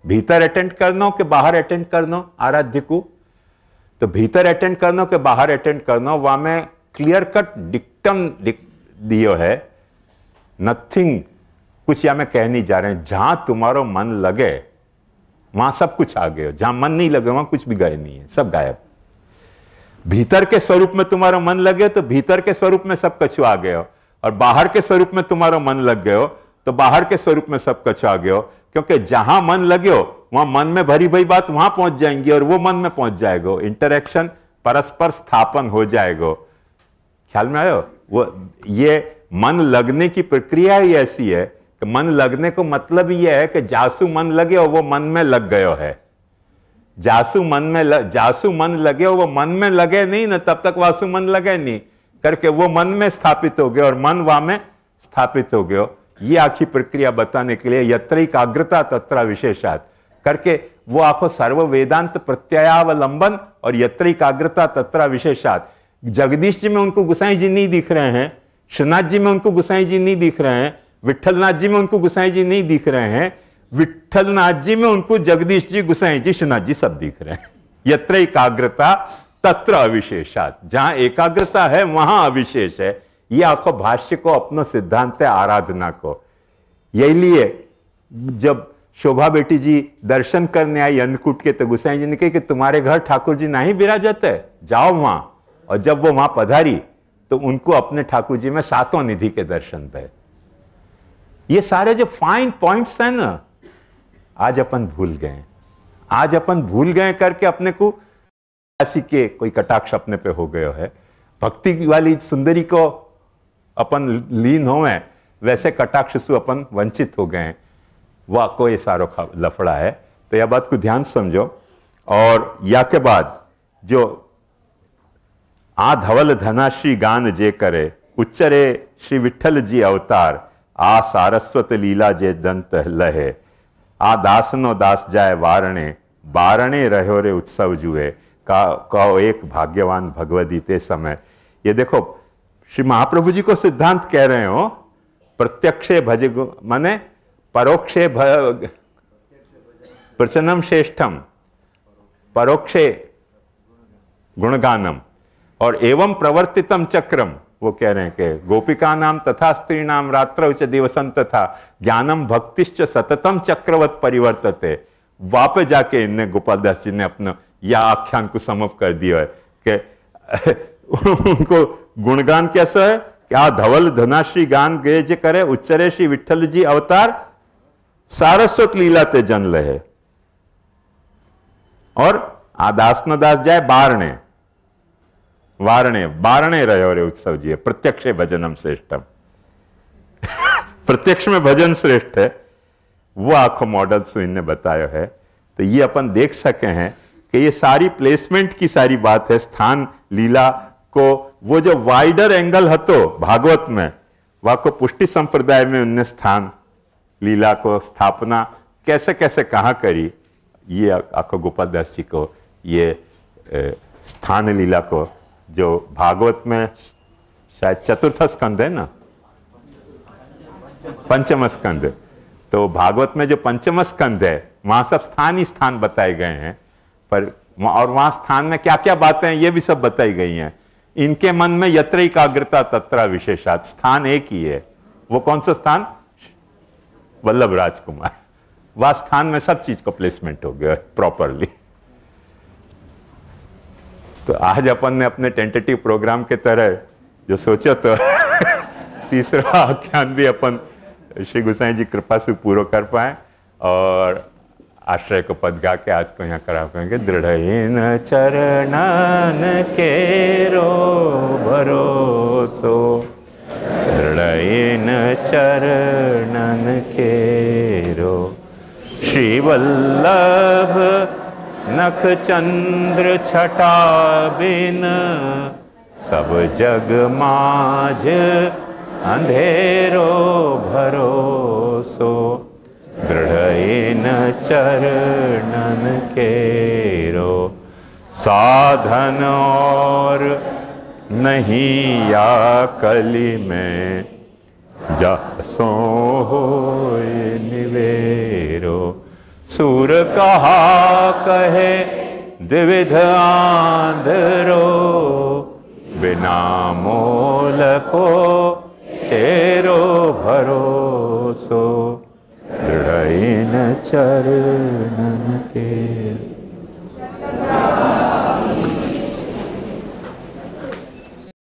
भीतर अटेंड करनो कि बाहर अटेंड करनो आराध्य को? तो भीतर अटेंड करनो कि बाहर अटेंड करनो, वहां में क्लियर कट डिक्टम दियो है, नथिंग, कुछ या मैं कह नहीं जा रहे हैं। जहां तुम्हारो मन लगे वहां सब कुछ आ गए, जहां मन नहीं लगे वहां कुछ भी गए नहीं है, सब गायब। भीतर के स्वरूप में तुम्हारा मन लगे तो भीतर के स्वरूप में सब कछु आ गए हो, और बाहर के स्वरूप में तुम्हारा मन लग गए हो तो बाहर के स्वरूप में सब कछु आ गए हो। क्योंकि जहां मन लगे हो वहां मन में भरी भरी बात वहां पहुंच जाएंगी और वो मन में पहुंच जाएगा, इंटरेक्शन परस्पर स्थापन हो जाएगा। ख्याल में आयो? वो ये मन लगने की प्रक्रिया ही ऐसी है कि मन लगने को मतलब ये है कि जासू मन लगे और वो मन में लग गयो है। जासू मन लगे और वो मन में लगे नहीं ना, तब तक वासु मन लगे नहीं करके वो मन में स्थापित हो गए और मन वहां में स्थापित हो गयो। ये आखिरी प्रक्रिया बताने के लिए यत्र एकाग्रता तत्र विशेषात करके वो आखो सर्व वेदांत प्रत्ययावलंबन और यत्र एकाग्रता तत्र विशेषात। जगदीश जी में उनको गुसाई जी नहीं दिख रहे हैं, श्रीनाथ जी में उनको गुसाई जी नहीं दिख रहे हैं, विट्ठलनाथ जी में उनको गुसाई जी नहीं दिख रहे हैं, विट्ठलनाथ जी में उनको जगदीश जी, गुसाई जी, श्रीनाथ जी सब दिख रहे हैं। यत्र एकाग्रता तत्र अविशेषात, जहां एकाग्रता है वहां अविशेष है। ये आपको भाष्य को अपनो सिद्धांत है आराधना को। यही लिए जब शोभा बेटी जी दर्शन करने आई अन्नकूट के, तो गुसाई जी ने कहा कि तुम्हारे घर ठाकुर जी नहीं विराजते, जाओ वहां। और जब वो वहां पधारी तो उनको अपने ठाकुर जी में सातों निधि के दर्शन थे। ये सारे जो फाइन पॉइंट्स हैं ना, आज अपन भूल गए, आज अपन भूल गए करके अपने को ऐसी के कोई कटाक्ष अपने पे हो गया है। भक्ति वाली सुंदरी को अपन लीन हो हैं, वैसे कटाक्ष से अपन वंचित हो गए। वह कोई सारो लफड़ा है। तो यह बात को ध्यान समझो। और या के बाद जो आ धवल धनाश्री गान जे करे, उच्चरे श्री विठ्ठल जी अवतार, आ सारस्वत लीला जे दंत लहे, आ दासनो दास जाए वारणे, बारणे रहो रे उत्सव जुए, कहो एक भाग्यवान भगवदी ते समय। ये देखो श्री महाप्रभु जी को सिद्धांत कह रहे हो, प्रत्यक्षे भज माने परोक्षे प्रचनम श्रेष्ठम, परोक्षे गुणगानम और एवं प्रवर्तितम चक्रम। वो कह रहे हैं कि गोपिका नाम तथा स्त्री नाम रात्रौ च दिवसं तथा ज्ञानम भक्तिश्च सततम चक्रवत परिवर्तते। वापस जाके इनने गोपाल दास जी ने अपना या आख्यान को समअप कर दिया है कि उनको गुणगान कैसा है कि आ धवल धनाश्री गान गए जे करे, उच्चरे श्री विठ्ठल जी अवतार, सारस्वत लीला ते जन लहे, और आ दास न दास जाए बारणे, वारणे बारणे रहो रे उत्सव जी, प्रत्यक्ष भजनम श्रेष्ठम। प्रत्यक्ष में भजन श्रेष्ठ है। वो आखो मॉडल सुन ने बताया है। तो ये अपन देख सके हैं कि ये सारी प्लेसमेंट की सारी बात है। स्थान लीला को वो जो वाइडर एंगल हतो भागवत में, वह को पुष्टि संप्रदाय में उनने स्थान लीला को स्थापना कैसे कैसे कहाँ करी, ये आखो गोपाल दास जी को ये स्थान लीला को जो भागवत में शायद चतुर्थ स्कंद है ना, पंचम स्कंद, तो भागवत में जो पंचम स्कंद है वहां सब स्थान ही स्थान बताए गए हैं। पर और वहां स्थान में क्या क्या बातें हैं ये भी सब बताई गई हैं। इनके मन में यत्र एकाग्रता तत्र विशेषात, स्थान एक ही है। वो कौन सा स्थान? वल्लभ राजकुमार। वह स्थान में सब चीज को प्लेसमेंट हो गया प्रॉपरली। तो आज अपन ने अपने टेंटेटिव प्रोग्राम के तरह जो सोचा तो तीसरा आख्यान भी अपन श्री गोसाई जी कृपा से पूरा कर पाए और आश्रय को पद गा के आज को यहाँ करा पाएंगे। दृढ़ चरणन केरो भरोसो, दृढ़ चरणन केरो, श्री वल्लभ नख चंद्र छटा बिन, सब जग माझ अंधेरो भरोसो, दृढ़ चरणन केरो, साधन और नहीं या कली में, जसो होय निवेरो, सूर कहा कहे द्विविध आंधरो, बिना मोल को चेरो भरोसो, दृढ़ इन चरणन के।